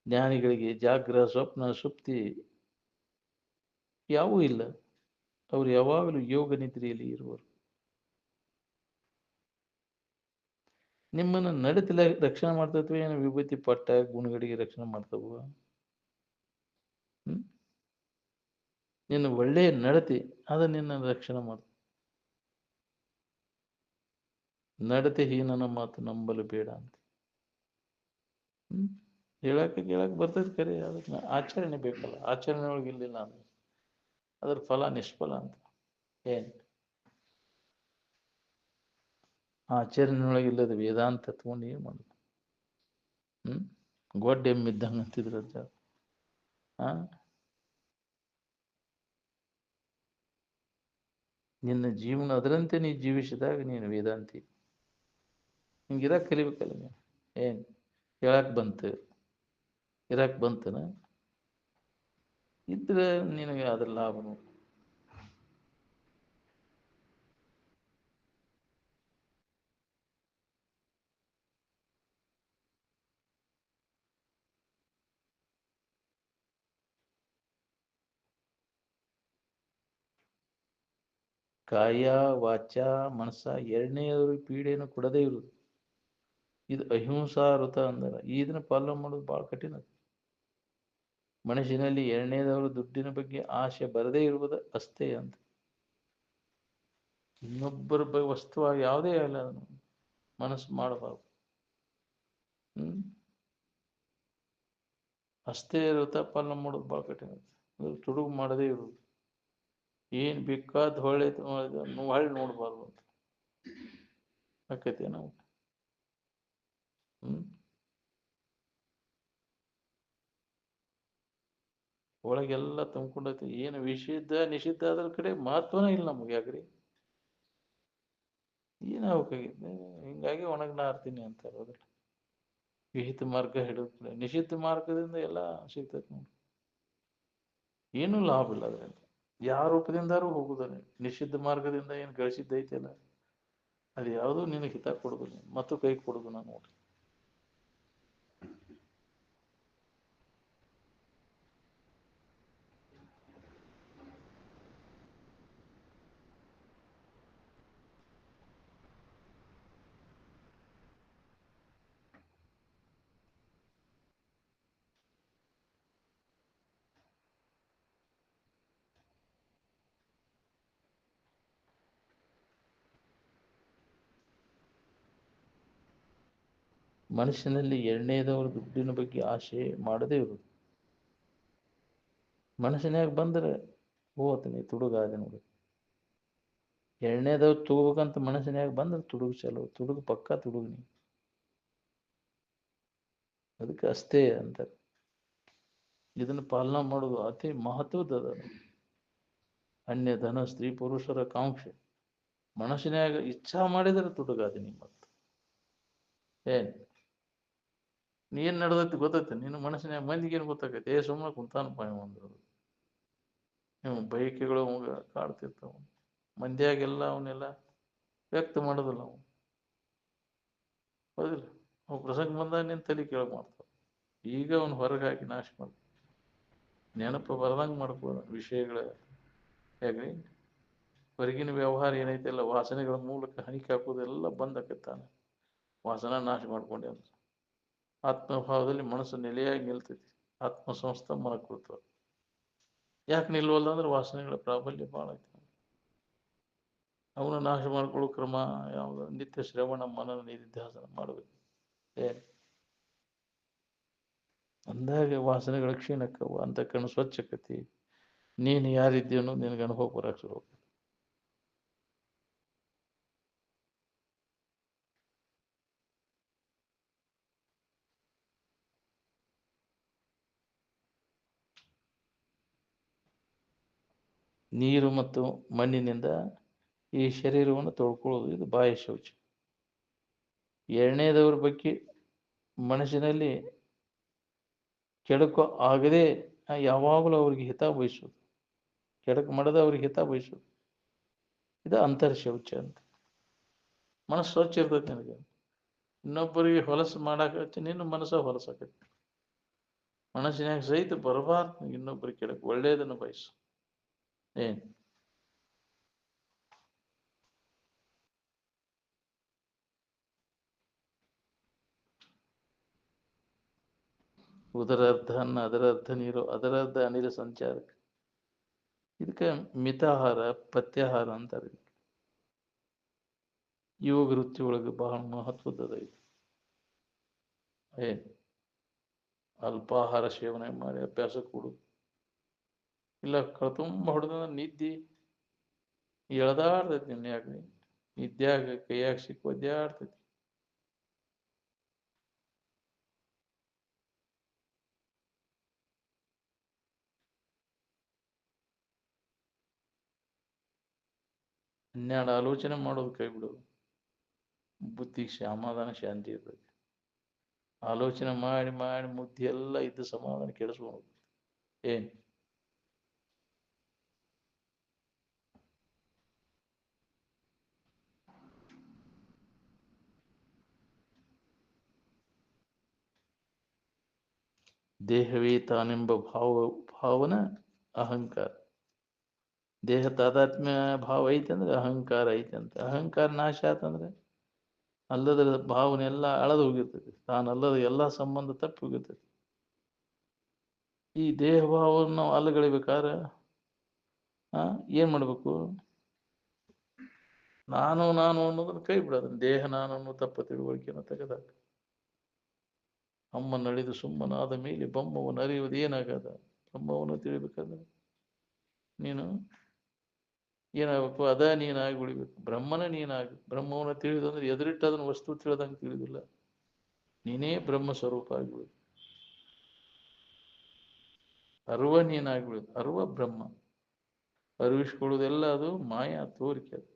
ಜ್ಞಾನಿಗಳಿಗೆ ಜಾಗ್ರ ಸ್ವಪ್ನ ಸುಪ್ತಿ ಯಾವೂ ಇಲ್ಲ. ಅವ್ರು ಯಾವಾಗಲೂ ಯೋಗ ನಿದ್ರೆಯಲ್ಲಿ ಇರುವರು. ನಿಮ್ಮನ್ನು ನಡತಿಲ ರಕ್ಷಣೆ ಮಾಡ್ತತ್ವ ಏನು? ವಿಭೂತಿ ಪಟ್ಟ ಗುಣಗಳಿಗೆ ರಕ್ಷಣೆ ಮಾಡ್ತವ? ನಿನ್ನ ಒಳ್ಳೆಯ ನಡತೆ ಅದು ನಿನ್ನ ರಕ್ಷಣೆ ಮಾಡ್ತ. ನಡತೆ ಹೀನನ ಮಾತು ನಂಬಲು ಬೇಡ ಅಂತ. ಕೇಳಕ್ ಬರ್ತೈತಿ ಕರೆ, ಅದಕ್ಕೆ ಆಚರಣೆ ಬೇಕಲ್ಲ. ಆಚರಣೆ ಒಳಗೆ ಇರ್ಲಿಲ್ಲ ಅಂದ್ರೆ ಅದ್ರ ಫಲ ನಿಷ್ಫಲ ಅಂತ. ಏನ್ ಆಚರಣೆಯೊಳಗೆ ಇಲ್ಲದ ವೇದಾಂತ ತಗೊಂಡು ಏನ್ ಮಾಡುದು? ಗೊಡ್ಡ ಎಮ್ಮಿದ್ದಂಗೆ ಅಂತಿದ್ರ ನಿನ್ನ ಜೀವನ ಅದರಂತೆ ನೀ ಜೀವಿಸಿದಾಗ ನೀನು ವೇದಾಂತಿ. ಹಿಂಗಿರಕ್ ಕಲಿಬೇಕಲ್ಲ ನೀನು. ಏನ್ ಹೇಳಕ್ ಬಂತು? ಇರಕ್ ಬಂತನ? ಇದ್ರೆ ನಿನಗೆ ಅದ್ರ ಲಾಭನು. ಕಾಯ ವಾಚ ಮನಸ್ಸ ಎರಡನೇಯವ್ರಿಗೆ ಪೀಡೆಯನ್ನು ಕೊಡದೇ ಇರುವುದು. ಇದು ಅಹಿಂಸಾ ವೃತ ಅಂದಾರ. ಇದನ್ನ ಪಾಲನೆ ಮಾಡೋದು ಬಹಳ ಕಠಿಣ. ಮನುಷ್ಯನಲ್ಲಿ ಎರಡನೇದವರು ದುಡ್ಡಿನ ಬಗ್ಗೆ ಆಸೆ ಬರದೇ ಇರುವುದು ಅಷ್ಟೇ ಅಂತ. ಇನ್ನೊಬ್ಬರ ವಸ್ತುವಾಗಿ ಯಾವುದೇ ಅಲ್ಲ ಅದನ್ನು ಮನಸ್ಸು ಮಾಡಬಾರ್ದು. ಅಷ್ಟೇ ವ್ರತ ಪಾಲನೆ ಮಾಡೋದು ಬಹಳ ಕಠಿಣ. ತುಡುಗು ಮಾಡದೇ ಇರುವುದು. ಏನ್ ಬೇಕಾದ ಹೊಳ್ಳೆ ಹೊಳ್ಳಿ ನೋಡ್ಬಾರ್ದು ಅಂತ ಆಕೈತಿ ನಾವು. ಒಳಗೆಲ್ಲ ತುಂಬ್ಕೊಂಡೈತಿ. ಏನು ನಿಷಿದ್ಧ ಅದ್ರ ಕಡೆ ಮಹತ್ವನೇ ಇಲ್ಲ ನಮ್ಗೆ. ಯಾಕ್ರಿ ಏನಾಗಬೇಕಾಗಿತ್ತು? ಹಿಂಗಾಗಿ ಒಣಗ್ನಾರ್ತೀನಿ ಅಂತಾರೆ. ಹೌದಲ್ಲ? ವಿಹಿತ ಮಾರ್ಗ ಹಿಡಿದ ನಿಷಿದ್ಧ ಮಾರ್ಗದಿಂದ ಎಲ್ಲ ಸಿಗ್ತೈತಿ ನೋಡಿ. ಏನೂ ಲಾಭ ಇಲ್ಲ ಅದರಿಂದ. ಯಾವ ರೂಪದಿಂದಾರು ಹೋಗುದಾನೆ. ನಿಷಿದ್ಧ ಮಾರ್ಗದಿಂದ ಏನು ಗಳಿಸಿದ್ದೈತಿಲ್ಲ ಅದು ಯಾವುದೂ ನಿನಗೆ ಹಿತ ಕೊಡುದಿಲ್ಲ ಮತ್ತು ಕೈ ಕೊಡುದು. ನಾನು ನೋಡಿ, ಮನುಷ್ಯನಲ್ಲಿ ಎರಡನೇದವರು ದುಡ್ಡಿನ ಬಗ್ಗೆ ಆಸೆ ಮಾಡದೇ ಇರುವುದು. ಮನುಷ್ಯನಾಗ ಬಂದ್ರೆ ಹೋಗ್ತೀನಿ ತುಡುಗಾದೆ ನೋಡಿ. ಎರಡನೇದವ್ರು ತಗೋಬೇಕಂತ ಮನುಷ್ಯನಾಗ ಬಂದ್ರೆ ತುಡುಗು ಚಲೋ. ತುಡುಗು ಪಕ್ಕ ತುಡುಗ್ನಿ. ಅದಕ್ಕೆ ಅಷ್ಟೇ ಅಂತಾರೆ. ಇದನ್ನು ಪಾಲನಾ ಮಾಡೋದು ಅತಿ ಮಹತ್ವದ. ಅನ್ಯ ಧನ ಸ್ತ್ರೀ ಪುರುಷರ ಕಾಂಕ್ಷೆ ಮನಸ್ಸಿನಾಗ ಇಚ್ಛಾ ಮಾಡಿದರೆ ತುಡುಗಾದೀನಿ. ಮತ್ತು ಏನ್ ನಡೆದೈತಿ ಗೊತ್ತೈತೆ ನಿನ್ನ ಮನಸ್ಸಿನಾಗ? ಮಂದಿಗೆ ಏನು ಗೊತ್ತಾಗೈತೆ? ಸುಮ್ಮನೆ ಕುಂತಾನಪ್ಪ ಒಂದು ಬಯಕೆಗಳು ಅವಾಗ ಕಾಡ್ತಿರ್ತಾವ. ಮಂದಿಯಾಗೆಲ್ಲ ಅವನ್ನೆಲ್ಲ ವ್ಯಕ್ತ ಮಾಡೋದಿಲ್ಲ ನಾವು. ಹೌದಿಲ್ಲ? ಅವ್ ಪ್ರಸಂಗ ಬಂದಾಗ ನಿನ್ನ ತಲೆ ಕೇಳಕ್ ಮಾಡ್ತಾವ. ಈಗ ಅವನು ಹೊರಗೆ ಹಾಕಿ ನಾಶ ಮಾಡ್ತಾವ. ನೆನಪು ಬರ್ದಂಗೆ ಮಾಡ್ಕೋದ ವಿಷಯಗಳ. ಯಾಕ್ರಿ ಹೊರಗಿನ ವ್ಯವಹಾರ ಏನೈತೆಲ್ಲ ವಾಸನೆಗಳ ಮೂಲಕ ಹಣಿಕೆ ಹಾಕೋದೆಲ್ಲ ಬಂದಾಕತ್ತಾನೆ. ವಾಸನ ನಾಶ ಮಾಡ್ಕೊಂಡೆ ಅಂತ ಆತ್ಮಭಾವದಲ್ಲಿ ಮನಸ್ಸು ನೆಲೆಯಾಗಿ ನಿಲ್ತೈತಿ. ಆತ್ಮ ಸಂಸ್ತಂಭನ ಕೊಡ್ತಾವ. ಯಾಕೆ ನಿಲ್ವಲ್ಲ ಅಂದ್ರೆ ವಾಸನೆಗಳ ಪ್ರಾಬಲ್ಯ ಭಾಳ ಐತಿ. ಅವನ್ನ ನಾಶ ಮಾಡ್ಕೊಳ್ಳೋ ಕ್ರಮ ಯಾವುದು? ನಿತ್ಯ ಶ್ರವಣ ಮನನ ನಿಧಿಧ್ಯಾಸನ ಮಾಡಬೇಕು. ಅಂದಾಗ ವಾಸನೆಗಳ ಕ್ಷೀಣಕ್ಕವು. ಅಂತಃಕರಣ ಸ್ವಚ್ಛಕತಿ. ನೀನು ಯಾರಿದ್ದೀಯ ಅನ್ನೋದು ನಿನಗೆ ಅನುಭವ ಬರಕ್ಕೆ ಶುರು. ನೀರು ಮತ್ತು ಮಣ್ಣಿನಿಂದ ಈ ಶರೀರವನ್ನು ತೊಳ್ಕೊಳ್ಳೋದು ಇದು ಬಾಹ್ಯ ಶೌಚ. ಎರಡನೇದವ್ರ ಬಗ್ಗೆ ಮನಸ್ಸಿನಲ್ಲಿ ಕೆಡಕು ಆಗದೆ ಯಾವಾಗಲೂ ಅವ್ರಿಗೆ ಹಿತ ಬಯಸೋದು. ಕೆಡಕು ಮಾಡದೆ ಅವ್ರಿಗೆ ಹಿತ ಬಯಸೋದು. ಇದು ಅಂತರ್ ಶೌಚ ಅಂತ. ಮನಸ್ಸು ಸ್ವಚ್ಛ ಇರ್ತೈತಿ ನಿನಗೆ. ಇನ್ನೊಬ್ಬರಿಗೆ ಹೊಲಸು ಮಾಡಾಕತ್ತಿ ನಿನ್ನ ಮನಸ್ಸ ಹೊಲಸಾಕೈತಿ. ಮನಸ್ಸಿನಾಗ ಸಹಿತ ಬರಬಾರ್ದು ಇನ್ನೊಬ್ಬರಿಗೆ ಕೆಡಕು. ಒಳ್ಳೇದನ್ನು ಬಯಸು. ಉದರಾರ್ಧ ಅನ್ನ, ಅದರರ್ಧ ನೀರು, ಅದರರ್ಧ ಅನಿಲ ಸಂಚಾರಕ್ಕೆ. ಇದಕ್ಕೆ ಮಿತಾಹಾರ ಪಥ್ಯಾಹಾರ ಅಂತಾರೆ. ಯೋಗ ವೃತ್ತಿ ಒಳಗೆ ಬಹಳ ಮಹತ್ವದ ಇದು. ಅಲ್ಪಾಹಾರ ಸೇವನೆ ಮಾಡಿ ಅಭ್ಯಾಸ ಕೊಡು. ಇಲ್ಲ ಕಳ್ತುಂಬ ಹೊಡೆದ ನಿದ್ದೆ ಎಳ್ದಾಡ್ತೈತಿ. ನಿನ್ಯಾಗ ನಿದ್ಯಾಗ ಕೈಯಾಗ ಸಿಕ್ಕು ಒದ್ಯಾಡ್ತೈತಿ. ಹನ್ನೆರಡು ಆಲೋಚನೆ ಮಾಡೋದು ಕೈ ಬಿಡೋದು. ಬುದ್ಧಿಗೆ ಸಮಾಧಾನ ಶಾಂತಿ ಇರ್ತೈತಿ. ಆಲೋಚನೆ ಮಾಡಿ ಮಾಡಿ ಮುದ್ದೆ ಎಲ್ಲ ಇದ್ದು ಸಮಾಧಾನ ಕೆಡಿಸ್ಬೋದು. ದೇಹವೇ ತಾನೆಂಬ ಭಾವನ ಅಹಂಕಾರ. ದೇಹ ತಾದಾತ್ಮ್ಯ ಭಾವ ಐತೆ ಅಂದ್ರೆ ಅಹಂಕಾರ ಐತೆ ಅಂತ. ಅಹಂಕಾರ ನಾಶ ಆತಂದ್ರೆ ಅಲ್ಲದ ಭಾವನೆ ಎಲ್ಲ ಅಳದು ಹೋಗಿರ್ತೈತಿ. ತಾನಲ್ಲದ ಎಲ್ಲ ಸಂಬಂಧ ತಪ್ಪಿ ಹೋಗಿರ್ತೈತಿ. ಈ ದೇಹ ಭಾವವನ್ನು ನಾವು ಅಲ್ಲಗಳಿಬೇಕಾದ್ರೆ ಏನ್ ಮಾಡ್ಬೇಕು? ನಾನು ನಾನು ಅನ್ನೋದನ್ನ ಕೈ ಬಿಡೋದು. ದೇಹ ನಾನು ಅನ್ನೋ ತಪ್ಪ ತಿಳುವಳಿಕೆಯನ್ನು ತೆಗೆದಾಗ ಅಮ್ಮ ನಳಿದು ಸುಮ್ಮನಾದ ಮೇಲೆ ಬೊಮ್ಮವನ್ನು ಅರಿಯುವುದು ಏನಾಗದ? ಬ್ರಹ್ಮವನ್ನು ತಿಳಿಬೇಕಾದ್ರೆ ನೀನು ಏನಾಗಬೇಕು? ಅದ ನೀನಾಗಿ ಉಳಿಬೇಕು. ಬ್ರಹ್ಮನ ನೀನಾಗಿ. ಬ್ರಹ್ಮವನ್ನು ತಿಳಿದಂದ್ರೆ ಎದುರಿಟ್ಟು ಅದನ್ನು ವಸ್ತು ತಿಳಿದಂಗೆ ತಿಳಿದಿಲ್ಲ. ನೀನೇ ಬ್ರಹ್ಮ ಸ್ವರೂಪ ಆಗಿ ಉಳಿದು ಅರ್ವ ನೀನಾಗಿ ಉಳಿದು. ಅರ್ವ ಬ್ರಹ್ಮ. ಅರಿವಿಸ್ಕೊಳ್ಳುವುದೆಲ್ಲ ಅದು ಮಾಯಾ ತೋರಿಕೆ. ಅದು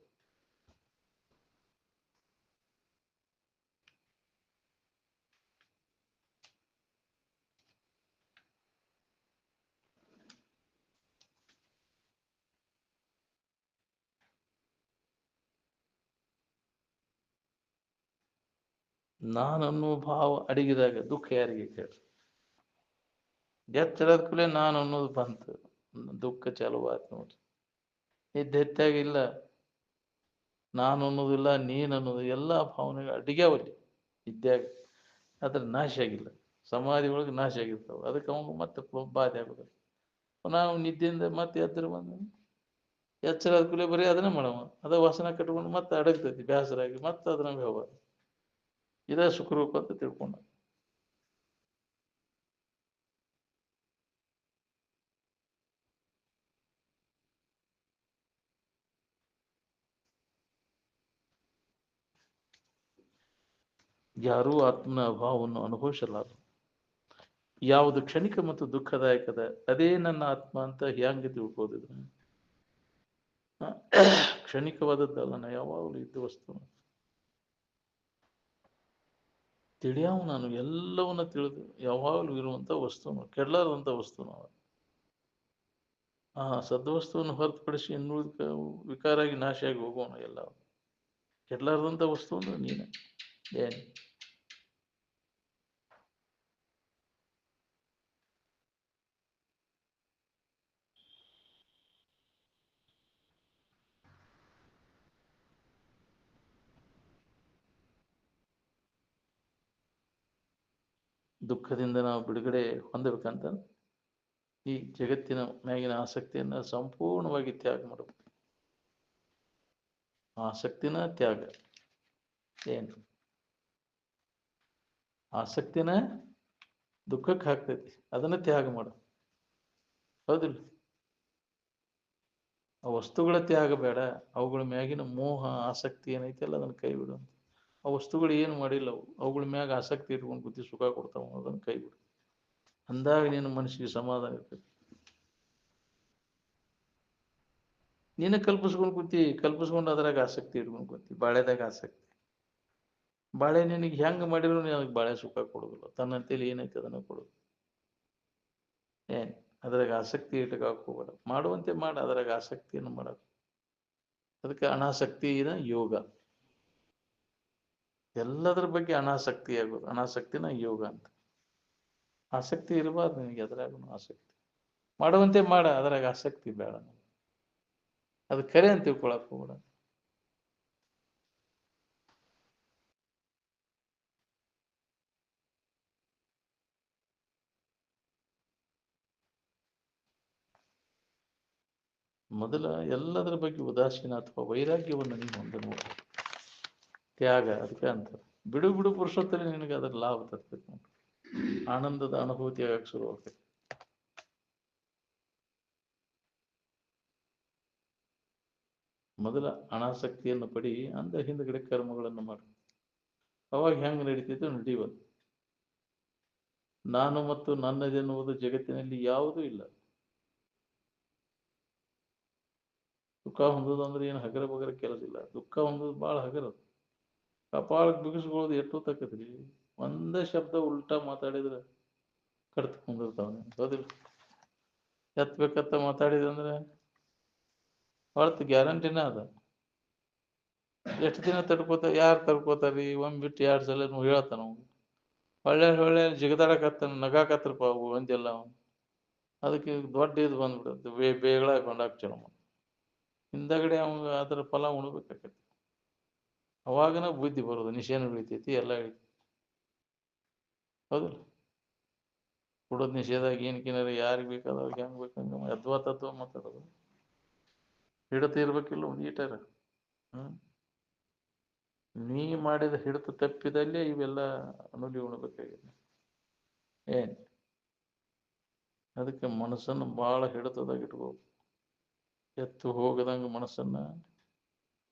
ನಾನನ್ನೋ ಭಾವ ಅಡಗಿದಾಗ ದುಃಖ ಯಾರಿಗೆ ಕೇಳಿ? ಎಚ್ಚರದ ಕೂಡಲೇ ನಾನು ಅನ್ನೋದು ಬಂತು, ದುಃಖ ಚಾಲುವಾಯ್ತು ನೋಡ್ರಿ. ಹೆಚ್ಚಾಗಿಲ್ಲ, ನಾನು ಅನ್ನೋದಿಲ್ಲ, ನೀನು ಅನ್ನೋದು ಎಲ್ಲ ಭಾವನೆಗಳು ಅಡಿಗ್ಯಾವಲ್ಲಿ ಇದ್ದಾಗ. ಅದ್ರ ನಾಶ ಆಗಿಲ್ಲ. ಸಮಾಧಿ ಒಳಗೆ ನಾಶ ಆಗಿರ್ತಾವೆ. ಅದಕ್ಕೆ ಅವಂಗ ಮತ್ತೆ ಬಾಧೆ ಆಗೋದು. ನಾವು ನಿದ್ದೆಯಿಂದ ಮತ್ತೆ ಎತ್ತರ ಬಂದ ಎಚ್ಚರದ ಕೂಡಲೇ ಬರೀ ಅದನ್ನೇ ಮಾಡವ. ಅದ ವಾಸನ ಕಟ್ಕೊಂಡು ಮತ್ತೆ ಅಡಗ್ತೈತಿ ಬೇಸರಾಗಿ. ಮತ್ತೆ ಅದನ್ನ ವ್ಯವಹಾರ. ಇದೇ ಸುಖರೂಪ ಅಂತ ತಿಳ್ಕೊಂಡ. ಯಾರೂ ಆತ್ಮನ ಅಭಾವವನ್ನು ಅನುಭವಿಸಲಾರ. ಯಾವುದು ಕ್ಷಣಿಕ ಮತ್ತು ದುಃಖದಾಯಕದ ಅದೇ ನನ್ನ ಆತ್ಮ ಅಂತ ಹ್ಯಾಂಗೆ ತಿಳ್ಕೋದಿದ್ರು? ಕ್ಷಣಿಕವಾದದ್ದಲ್ಲ, ನಾ ಯಾವಾಗಲೂ ಇದ್ದ ವಸ್ತು ತಿಳಿಯಾವ. ನಾನು ಎಲ್ಲವನ್ನ ತಿಳಿದು ಯಾವಾಗಲೂ ಇರುವಂತ ವಸ್ತು, ಕೆಡಲಾರದಂತ ವಸ್ತು ನಾವು. ಸದ್ವಸ್ತುವನ್ನು ಹೊರತುಪಡಿಸಿ ಇನ್ನುಳಿದ ವಿಕಾರಾಗಿ ನಾಶ ಆಗಿ ಹೋಗೋಣ. ಎಲ್ಲ ಕೆಡಲಾರದಂತ ವಸ್ತು ಅಂದ್ರೆ ನೀನೆ. ಏನು ದುಃಖದಿಂದ ನಾವು ಬಿಡುಗಡೆ ಹೊಂದಬೇಕಂತ ಈ ಜಗತ್ತಿನ ಮ್ಯಾಗಿನ ಆಸಕ್ತಿಯನ್ನ ಸಂಪೂರ್ಣವಾಗಿ ತ್ಯಾಗ ಮಾಡಬೇಕು. ಆಸಕ್ತಿನ ತ್ಯಾಗ. ಏನು ಆಸಕ್ತಿನ ದುಃಖಕ್ಕೆ ಹಾಕ್ತೈತಿ, ಅದನ್ನ ತ್ಯಾಗ ಮಾಡು. ಹೌದಿಲ್ಲ? ಆ ವಸ್ತುಗಳ ತ್ಯಾಗ ಬೇಡ. ಅವುಗಳ ಮ್ಯಾಗಿನ ಮೋಹ ಆಸಕ್ತಿ ಏನೈತಲ್ಲ ಅದನ್ನ ಕೈ ಬಿಡು. ಆ ವಸ್ತುಗಳು ಏನು ಮಾಡಿಲ್ಲ, ಅವುಗಳ ಮ್ಯಾಗ ಆಸಕ್ತಿ ಇಟ್ಕೊಂಡು ಕೂತಿ ಸುಖ ಕೊಡ್ತಾವ, ಅದನ್ನ ಕೈ ಬಿಡು. ಅಂದಾಗ ನಿನ್ನ ಮನಸ್ಸಿಗೆ ಸಮಾಧಾನ ಇರ್ತೈತಿ. ನೀನ ಕಲ್ಪಿಸ್ಕೊಂಡು ಕೂತಿ, ಕಲ್ಪಿಸ್ಕೊಂಡು ಅದ್ರಾಗ ಆಸಕ್ತಿ ಇಟ್ಕೊಂಡು ಕೂತಿ. ಬಾಳೆದಾಗ ಆಸಕ್ತಿ. ಬಾಳೆ ನಿನಗೆ ಹೆಂಗ್ ಮಾಡಿದ್ರು ನನಗೆ ಬಾಳೆ ಸುಖ ಕೊಡೋದಿಲ್ಲ. ತನ್ನಂತೇಳಿ ಏನೈತೆ ಅದನ್ನ ಕೊಡೋದು. ಏನ್ ಅದ್ರಾಗ ಆಸಕ್ತಿ ಇಟ್ಕಾಕ್ ಹೋಗ್ಬೇಡ. ಮಾಡುವಂತೆ ಮಾಡ, ಅದ್ರಾಗ ಆಸಕ್ತಿಯನ್ನು ಮಾಡಕ್. ಅದಕ್ಕೆ ಅನಾಸಕ್ತಿನ ಯೋಗ. ಎಲ್ಲದರ ಬಗ್ಗೆ ಅನಾಸಕ್ತಿ ಆಗೋದು. ಅನಾಸಕ್ತಿನ ಯೋಗ ಅಂತ. ಆಸಕ್ತಿ ಇರಬಾರ್ದು ನಿನಗೆ ಅದ್ರಾಗ. ಆಸಕ್ತಿ ಮಾಡುವಂತೆ ಮಾಡ, ಅದ್ರಾಗ ಆಸಕ್ತಿ ಬೇಡ. ಅದು ಕರೆ ಅಂತ ತಿಳ್ಕೊಳಕ್ ಹೋಗ್ಬೇಡ. ಮೊದಲ ಎಲ್ಲದರ ಬಗ್ಗೆ ಉದಾಸೀನ ಅಥವಾ ವೈರಾಗ್ಯವನ್ನು ನೀನು ಹೊಂದಬಹುದು. ತ್ಯಾಗ ಅದಕ್ಕೆ ಅಂತ. ಬಿಡು ಬಿಡು ಪುರುಷೋತ್ತರಲ್ಲಿ ನಿನಗೆ ಅದರ ಲಾಭ ತರ್ತೈತಿ ನೋಡ್ರಿ. ಆನಂದದ ಅನುಭೂತಿ ಆಗಕ್ಕೆ ಶುರುವಾಗ್ತೈತಿ. ಮೊದಲ ಅನಾಸಕ್ತಿಯನ್ನು ಪಡಿ, ಅಂದ ಹಿಂದ್ಗಡೆ ಕರ್ಮಗಳನ್ನು ಮಾಡು. ಅವಾಗ ಹೆಂಗ್ ನಡೀತಿದ್ದು ನಡೀವದು. ನಾನು ಮತ್ತು ನನ್ನದೆನ್ನುವುದು ಜಗತ್ತಿನಲ್ಲಿ ಯಾವುದೂ ಇಲ್ಲ. ಸುಖ ಹೊಂದೋದು ಅಂದ್ರೆ ಏನು ಹಗರ ಬಗರ ಕೆಲಸ ಇಲ್ಲ. ದುಃಖ ಹೊಂದೋದು ಭಾಳ ಹಗರದು. ಕಪಾಳಕ್ಕೆ ಬಿಗಿಸ್ಕೊಳ್ಳೋದು ಎಷ್ಟು ತಕ್ಕದ್ರಿ. ಒಂದೇ ಶಬ್ದ ಉಲ್ಟಾ ಮಾತಾಡಿದ್ರೆ ಕಡ್ತ ಕುಂದಿರ್ತಾವ. ಹೌದಿಲ್ಲ? ಎತ್ತಬೇಕತ್ತ ಮಾತಾಡಿದಂದ್ರೆ ಹೊರತು ಗ್ಯಾರಂಟಿನ ಅದ. ಎಷ್ಟು ದಿನ ತಡ್ಕೋತ? ಯಾರು ತಡ್ಕೋತಾರ್ರಿ? ಒಮ್ಮೆ ಬಿಟ್ಟು 2 ಸಲ ಹೇಳ್ತಾನ ಅವ್ನು. ಒಳ್ಳೆ ಜಿಗದಾಡಕತ್ತಾನ, ನಗಾಕತ್ರಪ್ಪ ಅವು ಒಂದೆಲ್ಲ. ಅದಕ್ಕೆ ದೊಡ್ಡ ಇದು ಬಂದ್ಬಿಡುತ್ತೆ. ಬೇಗಳ ಕೊಂಡಾಕ್ ಚಲೋ. ಹಿಂದಗಡೆ ಅವಂಗ ಅದರ ಫಲ ಉಣ್ಬೇಕಾಗತ್ತೆ. ಅವಾಗನ ಬುದ್ಧಿ ಬರೋದು, ನಿಶೇನ ಬೆಳಿತೈತಿ, ಎಲ್ಲ ಹೇಳ್ತಿ. ಹೌದಲ್ಲ? ಕೊಡೋದು ನಿಷೇಧಾಗಿ ಏನಕ್ಕೇನಾರ ಯಾರಿಗೆ ಬೇಕಾದವ್ರಿಗೆ ಹೆಂಗ್ ಬೇಕಂಗ ಅದ್ವಾ ತತ್ವ ಮಾತಾಡೋದು. ಹಿಡತ ಇರ್ಬೇಕಿಲ್ಲ ಒಂದು ಈಟರ. ನೀ ಮಾಡಿದ ಹಿಡಿತ ತಪ್ಪಿದಲ್ಲೇ ಇವೆಲ್ಲ ನುಡಿ ಉಣಬೇಕಾಗಿದೆ. ಏನ್ ಅದಕ್ಕೆ ಮನಸ್ಸನ್ನು ಬಹಳ ಹಿಡಿತದಾಗ ಇಟ್ಕೋಬೇಕು. ಎತ್ತು ಹೋಗದಂಗ ಮನಸ್ಸನ್ನ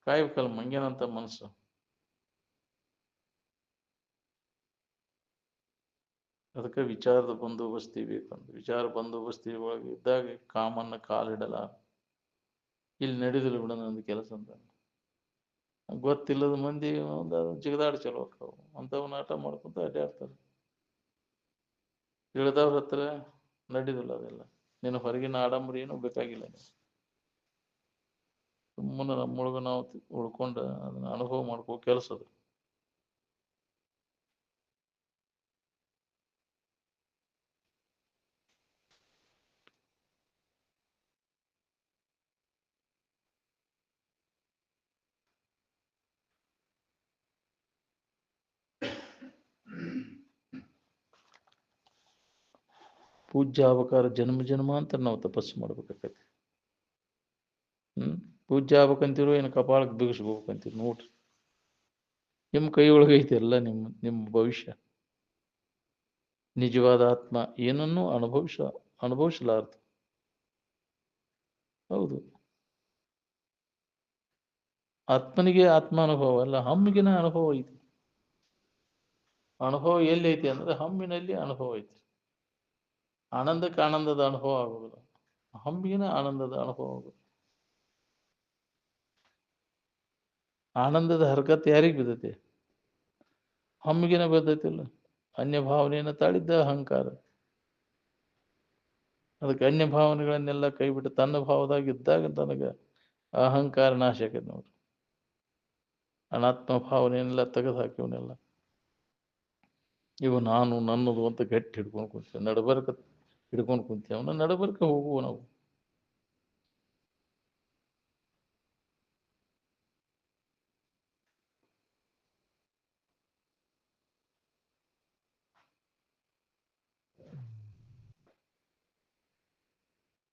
ಕಾಯ್ಬೇಕಲ್ಲ. ಮಂಗೇನಂತ ಮನಸ್ಸು. ಅದಕ್ಕೆ ವಿಚಾರದ ಬಂದೋಬಸ್ತಿ ಬೇಕಂತ. ವಿಚಾರ ಬಂದೋಬಸ್ತಿ ಒಳಗೆ ಇದ್ದಾಗ ಕಾಮನ್ನ ಕಾಲಿಡಲ್ಲ. ಇಲ್ಲಿ ನಡೆದಿಲ್ಲ ಬಿಡ ನಂದು ಕೆಲಸ ಅಂತ. ಗೊತ್ತಿಲ್ಲದ ಮಂದಿ ಒಂದು ಜಿಗದಾಡ್ ಚಲೋ ಆಕ್ಕವು. ಅಂಥವನ್ನ ಆಟ ಮಾಡ್ಕೊಂತ ಅಡ್ಡಾಡ್ತಾರೆ. ತಿಳಿದವ್ರ ಹತ್ರ ನಡೀದಿಲ್ಲ ಅದೆಲ್ಲ. ನೀನು ಹೊರಗಿನ ಆಡಂಬರಿ ಏನೂ ಬೇಕಾಗಿಲ್ಲ. ಸುಮ್ಮನೆ ನಮ್ಮೊಳಗ ನಾವು ಉಳ್ಕೊಂಡ ಅದನ್ನ ಅನುಭವ ಮಾಡ್ಕೋ ಕೆಲಸ ಅದು. ಪೂಜ್ಯ ಆಗ್ಬೇಕಾದ್ರೆ ಜನ್ಮ ಜನ್ಮಾಂತರ ನಾವು ತಪಸ್ಸು ಮಾಡ್ಬೇಕಾಗತ್ತೆ. ಪೂಜ್ಯ ಆಗ್ಬೇಕಂತಿರೋ ಏನು ಕಪಾಳಕ್ಕೆ ಬಿಗಿಸ್ಬೇಕಂತೀರಿ ನೋಡ್ರಿ. ನಿಮ್ಮ ಕೈ ಒಳಗೆ ಐತಿ ಎಲ್ಲ. ನಿಮ್ಮ ಭವಿಷ್ಯ. ನಿಜವಾದ ಆತ್ಮ ಏನನ್ನೂ ಅನುಭವಿಸಲಾರ್ದು. ಹೌದು, ಆತ್ಮನಿಗೆ ಆತ್ಮಾನುಭವ ಅಲ್ಲ, ಹಮ್ಮಿಗಿನ ಅನುಭವ ಐತಿ. ಅನುಭವ ಎಲ್ಲಿ ಐತಿ ಅಂದ್ರೆ ಹಮ್ಮಿನಲ್ಲಿ ಅನುಭವ ಐತಿ. ಆನಂದಕ್ಕೆ ಆನಂದದ ಅನುಭವ ಆಗುವುದಿಲ್ಲ, ಹಮ್ಮಿಗಿನ ಆನಂದದ ಅನುಭವ ಆಗುವುದು. ಆನಂದದ ಹರಕತ್ ಯಾರಿಗೆ ಬಿದ್ದೈತಿ? ಹಮ್ಮಿಗಿನ ಬಿದ್ದೈತಿಲ್ಲ. ಅನ್ಯ ಭಾವನೆಯನ್ನು ತಾಳಿದ್ದ ಅಹಂಕಾರ. ಅದಕ್ಕೆ ಅನ್ಯ ಭಾವನೆಗಳನ್ನೆಲ್ಲ ಕೈಬಿಟ್ಟು ತನ್ನ ಭಾವದಾಗಿದ್ದಾಗ ತನಗೆ ಅಹಂಕಾರ ನಾಶ ಆಕೈತಿ ನೋಡ್ರಿ. ಅನಾತ್ಮ ಭಾವನೆಯನ್ನೆಲ್ಲ ತೆಗೆದು ಹಾಕಿವನ್ನೆಲ್ಲ. ಇವು ನಾನು ನನ್ನದು ಅಂತ ಗಟ್ಟಿ ಹಿಡ್ಕೊಂಡು ಕುಂತೀವಿ. ನಡಬರ್ಕ ಹಿಡ್ಕೊಂಡು ಕುಂತೀವಿ. ಅವನ ನಡಬರ್ಕ ಹೋಗುವ ನಾವು.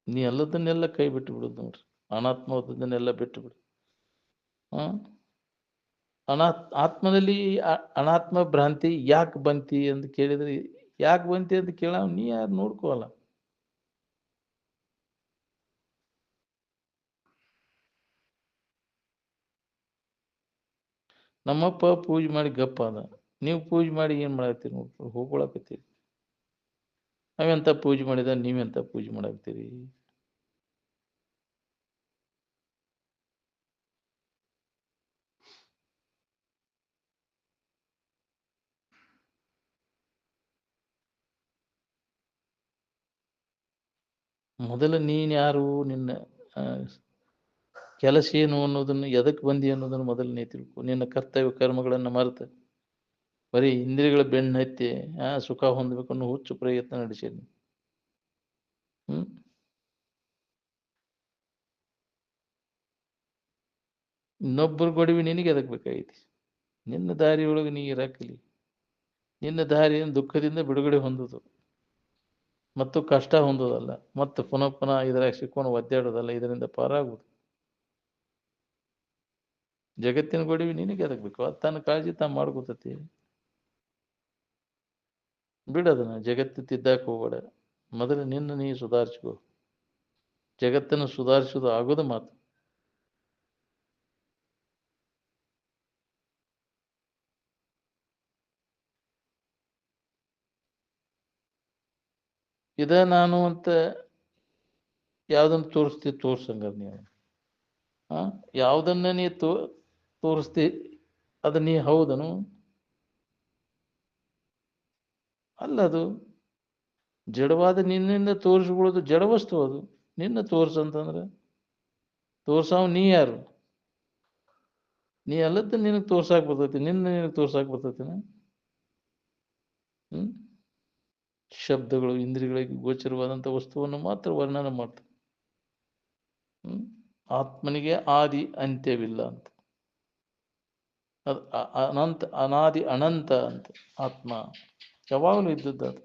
ನೀ ಎಲ್ಲದನ್ನೆಲ್ಲ ಕೈ ಬಿಟ್ಟು ಬಿಡುದು ನೋಡ್ರಿ. ಅನಾತ್ಮದನ್ನೆಲ್ಲ ಬಿಟ್ಟು ಬಿಡು. ಆತ್ಮದಲ್ಲಿ ಅನಾತ್ಮ ಭ್ರಾಂತಿ ಯಾಕೆ ಬಂತಿ ಅಂತ ಕೇಳಿದ್ರೆ, ಯಾಕೆ ಬಂತಿ ಅಂತ ಕೇಳ ನೀ ಯಾರು ನೋಡ್ಕೋಲ್ಲ. ನಮ್ಮಪ್ಪ ಪೂಜೆ ಮಾಡಿ ಗಪ್ಪ ಅದ. ನೀವು ಪೂಜೆ ಮಾಡಿ ಏನ್ ಮಾಡಾಕ್ತೀರಿ ನೋಡ್ರಿ, ಹೋಗ್ಕೊಳಕತ್ತೀರಿ. ನಾವೆಂತ ಪೂಜೆ ಮಾಡಿದ, ನೀವೆಂತ ಪೂಜೆ ಮಾಡಾಕ್ತೀರಿ? ಮೊದಲ ನೀನ್ ಯಾರು, ನಿನ್ನ ಕೆಲಸ ಏನು ಅನ್ನೋದನ್ನು, ಎದಕ್ಕೆ ಬಂದಿ ಅನ್ನೋದನ್ನು ಮೊದಲನೇ ತಿಳ್ಕೊ. ನಿನ್ನ ಕರ್ತವ್ಯ ಕರ್ಮಗಳನ್ನು ಮರೆತ ಬರೀ ಇಂದ್ರಿಯಗಳ ಬೆನ್ನು ಹತ್ತಿ ಸುಖ ಹೊಂದಬೇಕನ್ನೋ ಹುಚ್ಚು ಪ್ರಯತ್ನ ನಡೆಸೀನಿ. ಇನ್ನೊಬ್ಬರ ಗೊಡವಿ ನಿನಗೆ ಎದಕ್ ಬೇಕಾಗೈತಿ? ನಿನ್ನ ದಾರಿಯೊಳಗೆ ನೀ ಇರಾಕಲಿ. ನಿನ್ನ ದಾರಿಯನ್ನು ದುಃಖದಿಂದ ಬಿಡುಗಡೆ ಹೊಂದುದು ಮತ್ತು ಕಷ್ಟ ಹೊಂದೋದಲ್ಲ, ಮತ್ತು ಪುನಃ ಪುನಃ ಇದರಾಗ ಸಿಕ್ಕೊಂಡು ಒದ್ದಾಡೋದಲ್ಲ. ಇದರಿಂದ ಪಾರಾಗುವುದು. ಜಗತ್ತಿನ ಗೊಡವಿ ನಿನಗೆ ಎದಕ್ ಬೇಕು? ಅದು ತನ್ನ ಕಾಳಜಿ ತಾನು ಮಾಡ್ಕೋತತಿ. ಬಿಡೋದನ್ನ ಜಗತ್ತು ತಿದ್ದಾಕ ಹೋಗ್ಬೇಡ. ಮೊದಲು ನಿನ್ನ ನೀ ಸುಧಾರಿಸ್ಕೋ. ಜಗತ್ತನ್ನು ಸುಧಾರಿಸೋದು ಆಗೋದು ಮಾತು. ಇದ ನಾನು ಅಂತ ಯಾವ್ದನ್ನ ತೋರ್ಸಂಗ ನೀವು. ಯಾವುದನ್ನ ನೀ ತೋರಿಸ್ತಿ ಅದು ನೀ ಹೌದನು? ಅಲ್ಲದು ಜಡವಾದ ನಿನ್ನಿಂದ ತೋರಿಸ್ಕೊಳ್ಳೋದು ಜಡವಸ್ತು. ಅದು ನಿನ್ನ ತೋರ್ಸಂತಂದ್ರೆ ತೋರ್ಸಾವ್ ನೀ ಯಾರು? ನೀ ಅಲ್ಲದ ನಿನಗೆ ತೋರ್ಸಾಕ್ ಬರ್ತೈತಿ. ನಿನಗೆ ತೋರ್ಸಾಕ್ ಬರ್ತೈತಿನ? ಶಬ್ದಗಳು ಇಂದ್ರಿಯಗಳಿಗೆ ಗೋಚರವಾದಂಥ ವಸ್ತುವನ್ನು ಮಾತ್ರ ವರ್ಣನೆ ಮಾಡ್ತವೆ. ಆತ್ಮನಿಗೆ ಆದಿ ಅಂತ್ಯವಿಲ್ಲ ಅಂತ. ಅದು ಅನಂತ, ಅನಾದಿ ಅನಂತ ಅಂತ ಆತ್ಮ ಯಾವಾಗಲೂ ಇದ್ದದ್ದು ಅದು.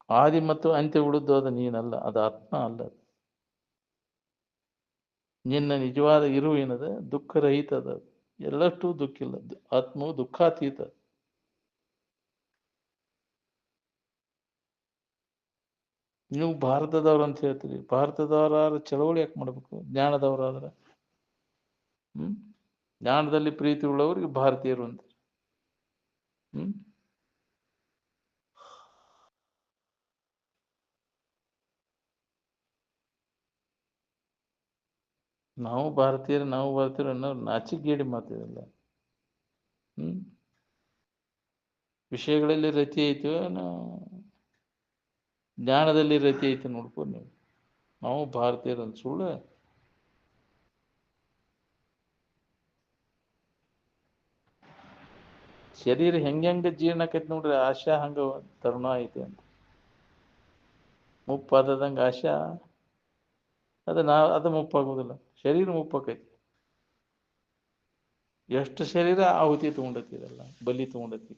ಆದಿ ಮತ್ತು ಅಂತ್ಯ ಉಳಿದು ಅದು ನೀನಲ್ಲ, ಅದು ಆತ್ಮ ಅಲ್ಲ. ನಿನ್ನ ನಿಜವಾದ ಇರುವು ಏನದ ದುಃಖರಹಿತದ, ಎಲ್ಲಷ್ಟು ದುಃಖಿಲ್ಲ. ಆತ್ಮವು ದುಃಖಾತೀತ. ನೀವು ಭಾರತದವ್ರು ಅಂತ ಹೇಳ್ತೀರಿ, ಭಾರತದವರಾದ್ರೆ ಚಳವಳಿ ಯಾಕೆ ಮಾಡ್ಬೇಕು? ಜ್ಞಾನದವರಾದ್ರೆ ಜ್ಞಾನದಲ್ಲಿ ಪ್ರೀತಿ ಉಳ್ಳವರಿಗೆ ಭಾರತೀಯರು ಅಂತ. ನಾವು ಭಾರತೀಯರು ಅನ್ನೋ ನಾಚಿಗೇಡಿ ಮಾತಿದಲ್ಲ. ವಿಷಯಗಳಲ್ಲಿ ರತಿ ಐತಿ, ಜ್ಞಾನದಲ್ಲಿ ರತಿ ಐತಿ ನೋಡ್ಕೊಂಡು ನೀವು. ನಾವು ಭಾರತೀಯರು ಅಂತ ಸುಳ್ಳು. ಶರೀರ ಹೆಂಗ ಜೀರ್ಣ ಆಕೈತಿ ನೋಡ್ರಿ, ಆಶಾ ಹಂಗ ತರುಣ ಐತಿ ಅಂತ. ಮುಪ್ಪಾದಂಗ ಆಶಾ ಅದು ಮುಪ್ಪಾಗೋದಿಲ್ಲ, ಶರೀರ ಮುಪ್ಪಾಕೈತಿ. ಎಷ್ಟು ಶರೀರ ಆಹುತಿ ತಗೊಂಡತಿರಲ್ಲ, ಬಲಿ ತಗೊಂಡತಿ.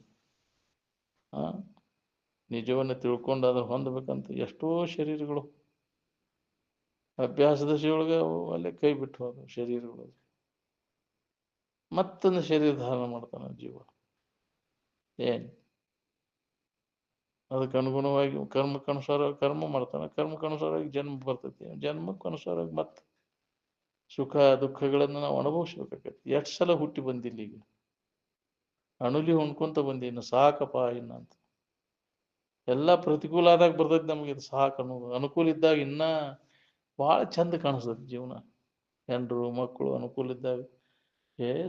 ನಿಜವನ್ನು ತಿಳ್ಕೊಂಡು ಅದನ್ನು ಹೊಂದಬೇಕಂತ ಎಷ್ಟೋ ಶರೀರಗಳು ಅಭ್ಯಾಸದ ಒಳಗೆ ಅಲ್ಲೇ ಕೈ ಬಿಟ್ಟು ಹೋದ ಶರೀರಗಳು. ಮತ್ತೊಂದು ಶರೀರ ಧಾರಣ ಮಾಡ್ತಾನೆ ಜೀವ. ಏನ್ ಅದಕ್ಕೆ ಅನುಗುಣವಾಗಿ ಕರ್ಮಕ್ಕನುಸಾರ ಕರ್ಮ ಮಾಡ್ತಾನೆ, ಕರ್ಮಕ್ಕನುಸಾರವಾಗಿ ಜನ್ಮ ಬರ್ತೈತಿ, ಜನ್ಮಕ್ಕನುಸಾರವಾಗಿ ಮತ್ತೆ ಸುಖ ದುಃಖಗಳನ್ನು ನಾವು ಅನುಭವಿಸ್ಬೇಕಾಗತ್ತೆ. ಎಷ್ಟು ಸಲ ಹುಟ್ಟಿ ಬಂದಿಲ್ಲ ಈಗ, ಅಣುಲಿ ಹೊಣ್ಕೊಂತ ಬಂದಿನ್ನು ಸಾಕಪ್ಪ ಇನ್ನ ಅಂತ. ಎಲ್ಲ ಪ್ರತಿಕೂಲ ಆದಾಗ ಬರ್ತೈತಿ ನಮಗೆ ಇದು ಸಾಕು ಅನ್ನೋದು. ಅನುಕೂಲ ಇದ್ದಾಗ ಇನ್ನ ಭಾಳ ಚಂದ ಕಾಣಿಸ್ತದೆ ಜೀವನ. ಹೆಂಡ್ರು ಮಕ್ಕಳು ಅನುಕೂಲ ಇದ್ದಾಗ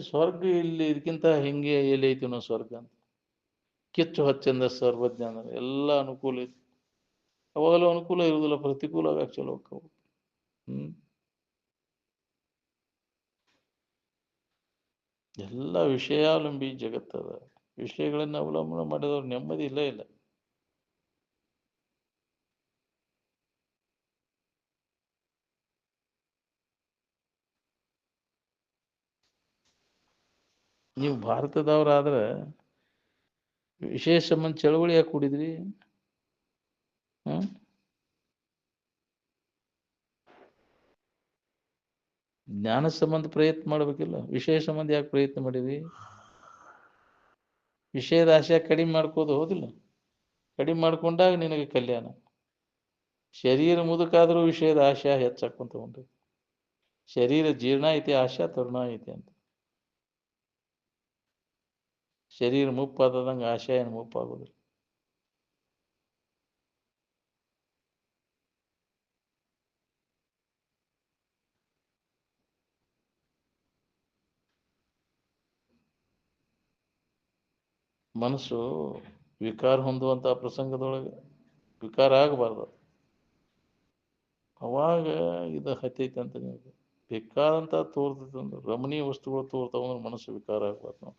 ಸ್ವರ್ಗ ಇಲ್ಲಿ ಇದಕ್ಕಿಂತ ಹಿಂಗೆ ಎಲ್ಲಿ ಐತಿ ನಾವು ಸ್ವರ್ಗ ಅಂತ. ಕಿಚ್ಚು ಹಚ್ಚಂದ ಸರ್ವಜ್ಞ ಅಂದ್ರೆ ಎಲ್ಲ ಅನುಕೂಲ ಐತಿ. ಅವಾಗಲೂ ಅನುಕೂಲ ಇರುವುದಿಲ್ಲ, ಪ್ರತಿಕೂಲ ಆಗ ಚಲೋ ಹೋಗ್ತಾವ. ಎಲ್ಲ ವಿಷಯಾವಲಂಬಿ ಜಗತ್ತದ. ವಿಷಯಗಳನ್ನ ಅವಲಂಬನೆ ಮಾಡಿದವ್ರು ನೆಮ್ಮದಿ ಇಲ್ಲ. ನೀವು ಭಾರತದವರಾದ್ರೆ ವಿಶೇಷ ಸಂಬಂಧ ಚಳವಳಿ ಯಾಕೆ ಕೂಡಿದ್ರಿ? ಜ್ಞಾನ ಸಂಬಂಧ ಪ್ರಯತ್ನ ಮಾಡ್ಬೇಕಿಲ್ಲ, ವಿಷಯ ಸಂಬಂಧ ಯಾಕೆ ಪ್ರಯತ್ನ ಮಾಡಿದ್ವಿ? ವಿಷಯದ ಆಶೆ ಕಡಿಮೆ ಮಾಡ್ಕೋದು ಹೌದಿಲ್ಲ? ಕಡಿಮೆ ಮಾಡ್ಕೊಂಡಾಗ ನಿನಗೆ ಕಲ್ಯಾಣ. ಶರೀರ ಮುದುಕಾದ್ರೂ ವಿಷಯದ ಆಶೆ ಹೆಚ್ಚಾಕೊಂತ ಉಂಟು. ಶರೀರ ಜೀರ್ಣ ಐತಿ, ಆಶಾ ತರುಣ ಐತಿ ಅಂತ. ಶರೀರ ಮುಪ್ಪಾದಂಗೆ ಆಶಯ ಏನು ಮುಪ್ಪಾಗೋದಿಲ್ಲ. ಮನಸ್ಸು ವಿಕಾರ ಹೊಂದುವಂತ ಪ್ರಸಂಗದೊಳಗೆ ವಿಕಾರ ಆಗಬಾರ್ದು. ಅವಾಗ ಇದು ಹತ್ತೈತಿ ಅಂತ ನಿಮಗೆ ಬೇಕಾದಂತ ತೋರ್ತೈತೆ ಅಂದ್ರೆ, ರಮಣೀಯ ವಸ್ತುಗಳು ತೋರ್ತಾವ ಅಂದ್ರೆ ಮನಸ್ಸು ವಿಕಾರ ಆಗ್ಬಾರ್ದು. ನಾವು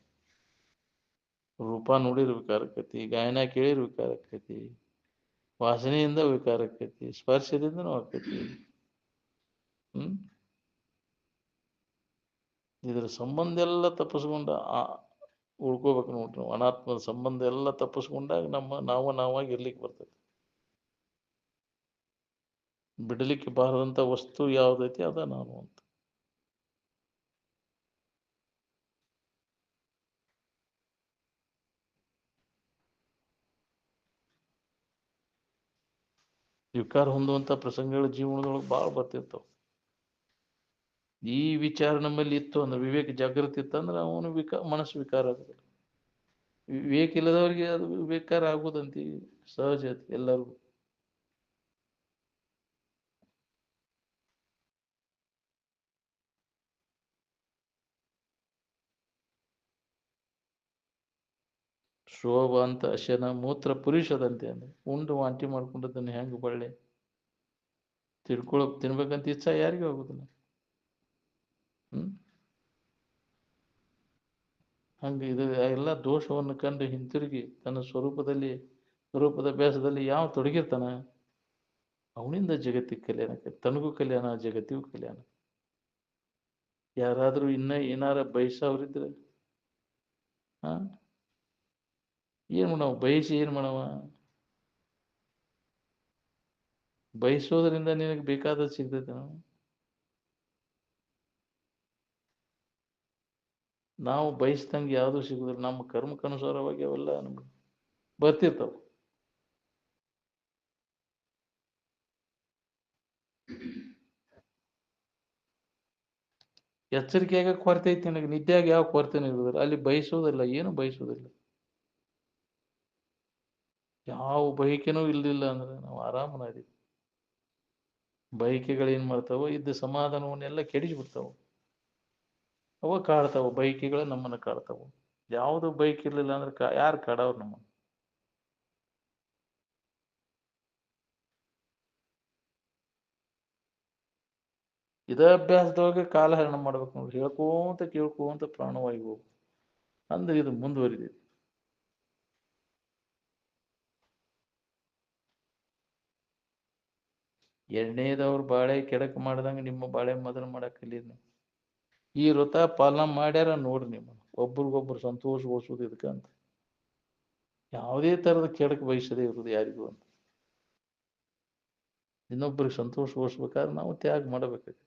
ರೂಪ ನೋಡಿದ್ರೆ ವಿಕಾರ ಆಕೈತಿ, ಗಾಯನ ಕೇಳಿದ್ರೆ ವಿಕಾರ ಆಕೈತಿ, ವಾಸನೆಯಿಂದ ವಿಕಾರ ಆಕೈತಿ, ಸ್ಪರ್ಶದಿಂದನೂ ಆಕೈತಿ. ಇದ್ರ ಸಂಬಂಧ ಎಲ್ಲ ತಪ್ಪಿಸ್ಕೊಂಡ ಉಳ್ಕೋಬೇಕು ನೋಡ್ರಿ ನಾವು. ಅನಾತ್ಮದ ಸಂಬಂಧ ಎಲ್ಲ ತಪ್ಪಿಸ್ಕೊಂಡಾಗ ನಾವಾಗಿ ಇರ್ಲಿಕ್ಕೆ ಬರ್ತೈತಿ. ಬಿಡಲಿಕ್ಕೆ ಬಾರದಂತ ವಸ್ತು ಯಾವ್ದೈತಿ ಅದ ನಾನು ಅಂತ. ವಿಕಾರ ಹೊಂದುವಂತ ಪ್ರಸಂಗಗಳ ಜೀವನದೊಳಗೆ ಭಾಳ ಬರ್ತಿರ್ತಾವ. ಈ ವಿಚಾರ ನಮ್ಮಲ್ಲಿ ಇತ್ತು ಅಂದ್ರೆ, ವಿವೇಕ ಜಾಗೃತಿ ಇತ್ತಂದ್ರೆ ಅವನು ಮನಸ್ಸು ವಿಕಾರ ಆಗುದಿಲ್ಲ. ವಿವೇಕ ಇಲ್ಲದವರಿಗೆ ಅದು ವಿಕಾರ ಆಗುದಂತಿ ಸಹಜ ಎಲ್ಲರಿಗೂ. ಶೋಭ ಅಂತ ಶನ ಮೂತ್ರ ಪುರುಷದಂತೆ ಅಂದ್ರೆ, ಉಂಡು ವಾಂತಿ ಮಾಡ್ಕೊಂಡದನ್ನು ಹೆಂಗ ಬಳ್ಳೆ ತಿನ್ಬೇಕಂತ ಇಚ್ಛಾ ಯಾರಿಗೂ ಆಗುದಿಲ್ಲ. ಹಂಗೆ ಇದು ಎಲ್ಲ ದೋಷವನ್ನು ಕಂಡು ಹಿಂತಿರುಗಿ ತನ್ನ ಸ್ವರೂಪದ ಅಭ್ಯಾಸದಲ್ಲಿ ಯಾವ ತೊಡಗಿರ್ತಾನ ಅವನಿಂದ ಜಗತ್ತಿಗೆ ಕಲ್ಯಾಣ, ತನಗೂ ಕಲ್ಯಾಣ, ಜಗತ್ತಿಗೂ ಕಲ್ಯಾಣ. ಯಾರಾದ್ರೂ ಇನ್ನ ಏನಾರ ಬಯಸವ್ರಿದ್ರೆ ಹಾ ಏನ್ ಮಾಡವ ಬಯಸಿ ಏನ್ ಮಾಡವ? ಬಯಸೋದ್ರಿಂದ ನಿನಗೆ ಬೇಕಾದದ್ದು ಸಿಗ್ತೈತೆ. ನಾವು ಬಯಸ್ದಂಗೆ ಯಾವುದು ಸಿಗುದಿಲ್ಲ. ನಮ್ಮ ಕರ್ಮಕ್ಕನುಸಾರವಾಗಿ ಅವೆಲ್ಲ ನಮ್ಗೆ ಬರ್ತಿರ್ತಾವ. ಎಚ್ಚರಿಕೆಯಾಗ ಕೊರತೆ ಐತಿ ನನಗೆ, ನಿದ್ಯಾಗ ಯಾವ ಕೊರತೆನೂ ಇರುವುದಿಲ್ಲ. ಅಲ್ಲಿ ಬಯಸೋದಿಲ್ಲ, ಏನು ಬಯಸೋದಿಲ್ಲ. ಯಾವ ಬಯಕೆನೂ ಇಲ್ದಿಲ್ಲ ಅಂದ್ರೆ ನಾವು ಆರಾಮನಾದೀವಿ. ಬಯಕೆಗಳು ಏನ್ ಮಾಡ್ತಾವ, ಇದ್ದ ಸಮಾಧಾನವನ್ನೆಲ್ಲ ಕೆಡಿಸ್ಬಿಡ್ತಾವ. ಅವ ಕಾಡ್ತಾವ, ಬಯಕೆಗಳು ನಮ್ಮನ್ನ ಕಾಡ್ತಾವ. ಯಾವುದು ಬೈಕ್ ಇರ್ಲಿಲ್ಲ ಅಂದ್ರೆ ಯಾರು ಕಾಡವ್ರು ನಮ್ಮ? ಇದ ಅಭ್ಯಾಸದೊಳಗೆ ಕಾಲ ಹರಣ ಮಾಡ್ಬೇಕು ನೋಡಿ, ಹೇಳ್ಕೋಂತ ಕೇಳ್ಕೋಂತ ಪ್ರಾಣವಾಗಿ ಹೋಗು ಅಂದ್ರೆ ಇದು ಮುಂದುವರಿದೆ. ಎರಡನೇದವ್ರು ಬಾಳೆ ಕೆಡಕ್ ಮಾಡ್ದಂಗ ನಿಮ್ಮ ಬಾಳೆ ಮೊದಲು ಮಾಡಕ್ ಕಲೀರಿ. ಈ ವ್ರತ ಪಾಲನ ಮಾಡ್ಯಾರ ನೋಡ್ರಿ, ನಿಮ್ಮ ಒಬ್ರಿಗೊಬ್ರು ಸಂತೋಷಗೊಳಿಸೋದು ಇದಕ್ಕಂತ. ಯಾವುದೇ ತರದ ಕೆಡಕ್ ಬಯಸದೇ ಇರುವುದು ಯಾರಿಗೂ ಅಂತ. ಇನ್ನೊಬ್ಬರಿಗೆ ಸಂತೋಷಗೊಳಿಸ್ಬೇಕಾದ್ರೆ ನಾವು ತ್ಯಾಗ ಮಾಡಬೇಕಾಗ್ತದೆ.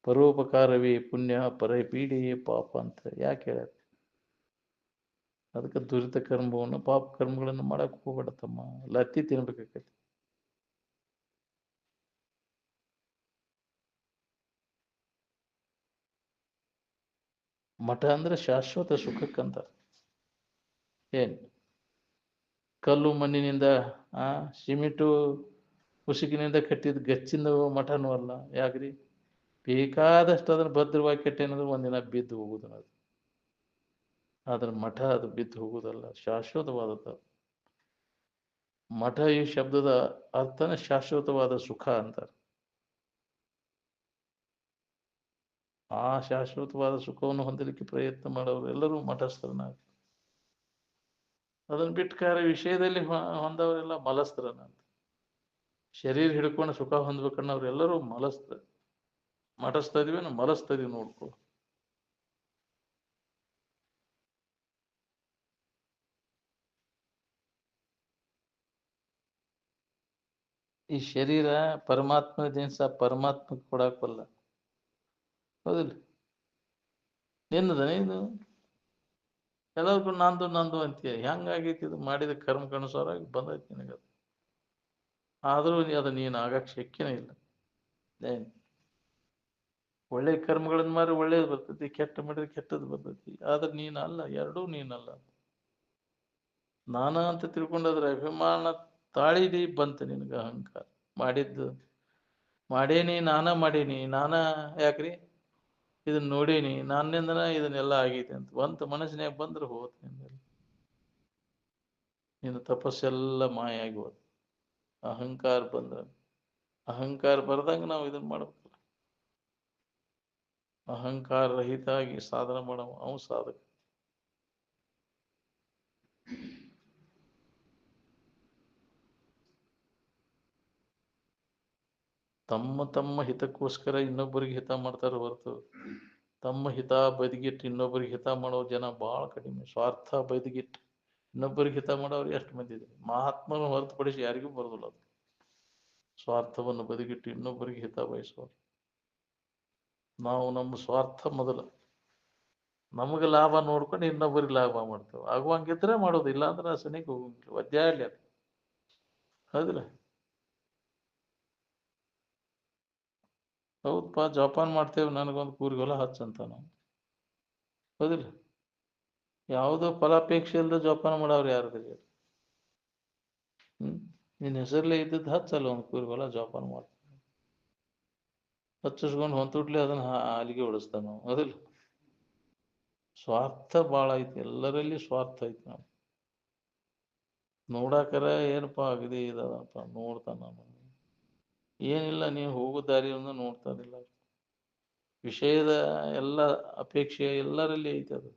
ಪರೋಪಕಾರವೇ ಪುಣ್ಯ ಪರ ಪೀಡೆಯೇ ಪಾಪ ಅಂತ ಯಾಕೆ ಹೇಳ್ಯಾರ? ಅದಕ್ಕೆ ದುರಿತ ಕರ್ಮವನ್ನು ಪಾಪ ಕರ್ಮಗಳನ್ನು ಮಾಡಕ್ ಹೋಗ್ಬೇಡ ತಮ್ಮ, ಲತ್ತಿ ತಿನ್ಬೇಕಾಗತ್ತೆ. ಮಠ ಅಂದ್ರೆ ಶಾಶ್ವತ ಸುಖಕ್ಕಂತ. ಏನ್ ಕಲ್ಲು ಮಣ್ಣಿನಿಂದ ಸಿಮೆಂಟು ಉಸುಕಿನಿಂದ ಕಟ್ಟಿದ ಗಚ್ಚಿಂದ ಮಠನೂ ಅಲ್ಲ. ಯಾಕ್ರಿ? ಬೇಕಾದಷ್ಟು ಅದನ್ನ ಭದ್ರವಾಗಿ ಕಟ್ಟೇನಂದ್ರೆ ಒಂದಿನ ಬಿದ್ದು ಹೋಗುದು ಅದು. ಆದ್ರ ಮಠ ಅದು ಬಿದ್ದು ಹೋಗುದಲ್ಲ, ಶಾಶ್ವತವಾದದ್ದು. ಮಠ ಈ ಶಬ್ದದ ಅರ್ಥನ ಶಾಶ್ವತವಾದ ಸುಖ ಅಂತಾರೆ. ಆ ಶಾಶ್ವತವಾದ ಸುಖವನ್ನು ಹೊಂದಲಿಕ್ಕೆ ಪ್ರಯತ್ನ ಮಾಡೋರು ಎಲ್ಲರೂ ಮಠಸ್ಥರನ. ಅದನ್ನ ಬಿಟ್ಕಾರ ವಿಷಯದಲ್ಲಿ ಹೊಂದವರೆಲ್ಲ ಮಲಸ್ತ್ರನ. ಶರೀರ ಹಿಡ್ಕೊಂಡು ಸುಖ ಹೊಂದ್ಬೇಕನ್ನೋರೆಲ್ಲರೂ ಮಲಸ್ತ್ರ. ಮಠಸ್ಥದಿವೇನು ಮಲಸ್ತದಿ ನೋಡ್ಕೊ. ಈ ಶರೀರ ಪರಮಾತ್ಮ ದಿನಸ ಪರಮಾತ್ಮ ಕೊಡಾಕಲ್ಲ. ಹೌದಿಲ್ಲ? ನಿನ್ನದ ಇದು ಎಲ್ಲರಿಗೂ ನಂದು ನಂದು ಅಂತೀಯ. ಹೆಂಗಾಗೈತಿ ಇದು? ಮಾಡಿದ ಕರ್ಮಕ್ಕನುಸಾರವಾಗಿ ಬಂದೈತಿ ನಿನಗದು. ಆದರೂ ಅದು ನೀನು ಆಗಕ್ಕೆ ಶಕ್ಯನೇ ಇಲ್ಲ. ಏನ್ ಒಳ್ಳೆ ಕರ್ಮಗಳನ್ನ ಮಾಡಿ ಒಳ್ಳೇದು ಬರ್ತೈತಿ, ಕೆಟ್ಟ ಮಾಡಿದ್ರೆ ಕೆಟ್ಟದ್ದು ಬರ್ತೈತಿ. ಆದ್ರೆ ನೀನಲ್ಲ, ಎರಡೂ ನೀನಲ್ಲ. ನಾನ ಅಂತ ತಿಳ್ಕೊಂಡಾದ್ರೆ ಅಭಿಮಾನ ತಾಳಿದಿ ಬಂತ ನಿನಗ ಅಹಂಕಾರ. ಮಾಡಿದ್ದು ಮಾಡೇನಿ, ಮಾಡೀನಿ, ಯಾಕ್ರಿ ಇದನ್ನ ನೋಡೀನಿ, ನನ್ನಿಂದನ ಇದನ್ನೆಲ್ಲ ಆಗೈತಿ ಅಂತ ಬಂತ ಮನಸ್ಸಿನಾಗ ಬಂದ್ರೆ ಹೋತ್ ನಿನ್ನ ತಪಸ್ಸೆಲ್ಲ ಮಾಯ ಆಗಿ ಹೋದ. ಅಹಂಕಾರ ಬಂದ್ರ, ಅಹಂಕಾರ ಬರ್ದಂಗ ನಾವು ಇದನ್ನ ಮಾಡ್ಬೇಕಲ್ಲ. ಅಹಂಕಾರ ರಹಿತ ಆಗಿ ಸಾಧನೆ ಮಾಡವ ಅವ ಸಾಧಕ. ತಮ್ಮ ತಮ್ಮ ಹಿತಕ್ಕೋಸ್ಕರ ಇನ್ನೊಬ್ಬರಿಗೆ ಹಿತ ಮಾಡ್ತಾರ ಹೊರತು ತಮ್ಮ ಹಿತ ಬದಿಗಿಟ್ಟು ಇನ್ನೊಬ್ಬರಿಗೆ ಹಿತ ಮಾಡೋ ಜನ ಬಹಳ ಕಡಿಮೆ. ಸ್ವಾರ್ಥ ಬದಿಗಿಟ್ಟು ಇನ್ನೊಬ್ಬರಿಗೆ ಹಿತ ಮಾಡೋರು ಎಷ್ಟು ಮಂದಿ ಇದೆ? ಮಹಾತ್ಮನ ಹೊರತುಪಡಿಸಿ ಯಾರಿಗೂ ಬರೋದಿಲ್ಲ ಅದು. ಸ್ವಾರ್ಥವನ್ನು ಬದಿಗಿಟ್ಟು ಇನ್ನೊಬ್ಬರಿಗೆ ಹಿತ ಬಯಸೋರು ನಾವು. ನಮ್ಮ ಸ್ವಾರ್ಥ ಮೊದಲು, ನಮಗೆ ಲಾಭ ನೋಡ್ಕೊಂಡು ಇನ್ನೊಬ್ಬರಿಗೆ ಲಾಭ ಮಾಡ್ತೇವೆ. ಆಗುವಂಗಿದ್ರೆ ಮಾಡೋದು, ಇಲ್ಲ ಅಂದ್ರೆ ಸನಿಗೆ ಹೋಗಂಗಿಲ್ಲ, ಒದ್ದಾಡ್ಲಿ ಅದು. ಹೌದಿಲ್ಲ? ಹೌದಪ್ಪ ಜೋಪಾನ ಮಾಡ್ತೇವೆ, ನನಗೊಂದು ಕೂರಿಗೆ ಹೊಲ ಹಚ್ಚಂತ ನಾವು. ಹೌದಿಲ್ಲ? ಯಾವುದೋ ಫಲಾಪೇಕ್ಷೆ ಇಲ್ಲದೆ ಜೋಪಾನ ಮಾಡೋರು ಯಾರಿದ್ದಾರೆ? ನಿನ್ನ ಹೆಸರಲ್ಲೇ ಇದ್ದದ್ದು ಹಚ್ಚಲ್ಲ, ಒಂದು ಕೂರಿಗೆ ಹೊಲ ಜೋಪಾನ ಮಾಡ್ತಾನೆ, ಹಚ್ಚಿಸ್ಕೊಂಡು ಹೊಂತುಟ್ಲಿ ಅದನ್ನ ಹಾಲಿಗೆ ಉಳಿಸ್ತಾನ ನಾವು. ಹೌದಿಲ್ಲ? ಸ್ವಾರ್ಥ ಭಾಳ ಐತಿ, ಎಲ್ಲರಲ್ಲಿ ಸ್ವಾರ್ಥ ಐತಿ. ನಾವು ನೋಡಾಕರ ಏನಪ್ಪ ಅಗದಿ ಇದಪ್ಪ ನೋಡ್ತಾನ ನಾನು, ಏನಿಲ್ಲ ನೀವು ಹೋಗೋ ದಾರಿಯನ್ನು ನೋಡ್ತಾರಿಲ್ಲ. ವಿಷಯದ ಎಲ್ಲ ಅಪೇಕ್ಷೆ ಎಲ್ಲರಲ್ಲಿ ಐತೆ. ಅದು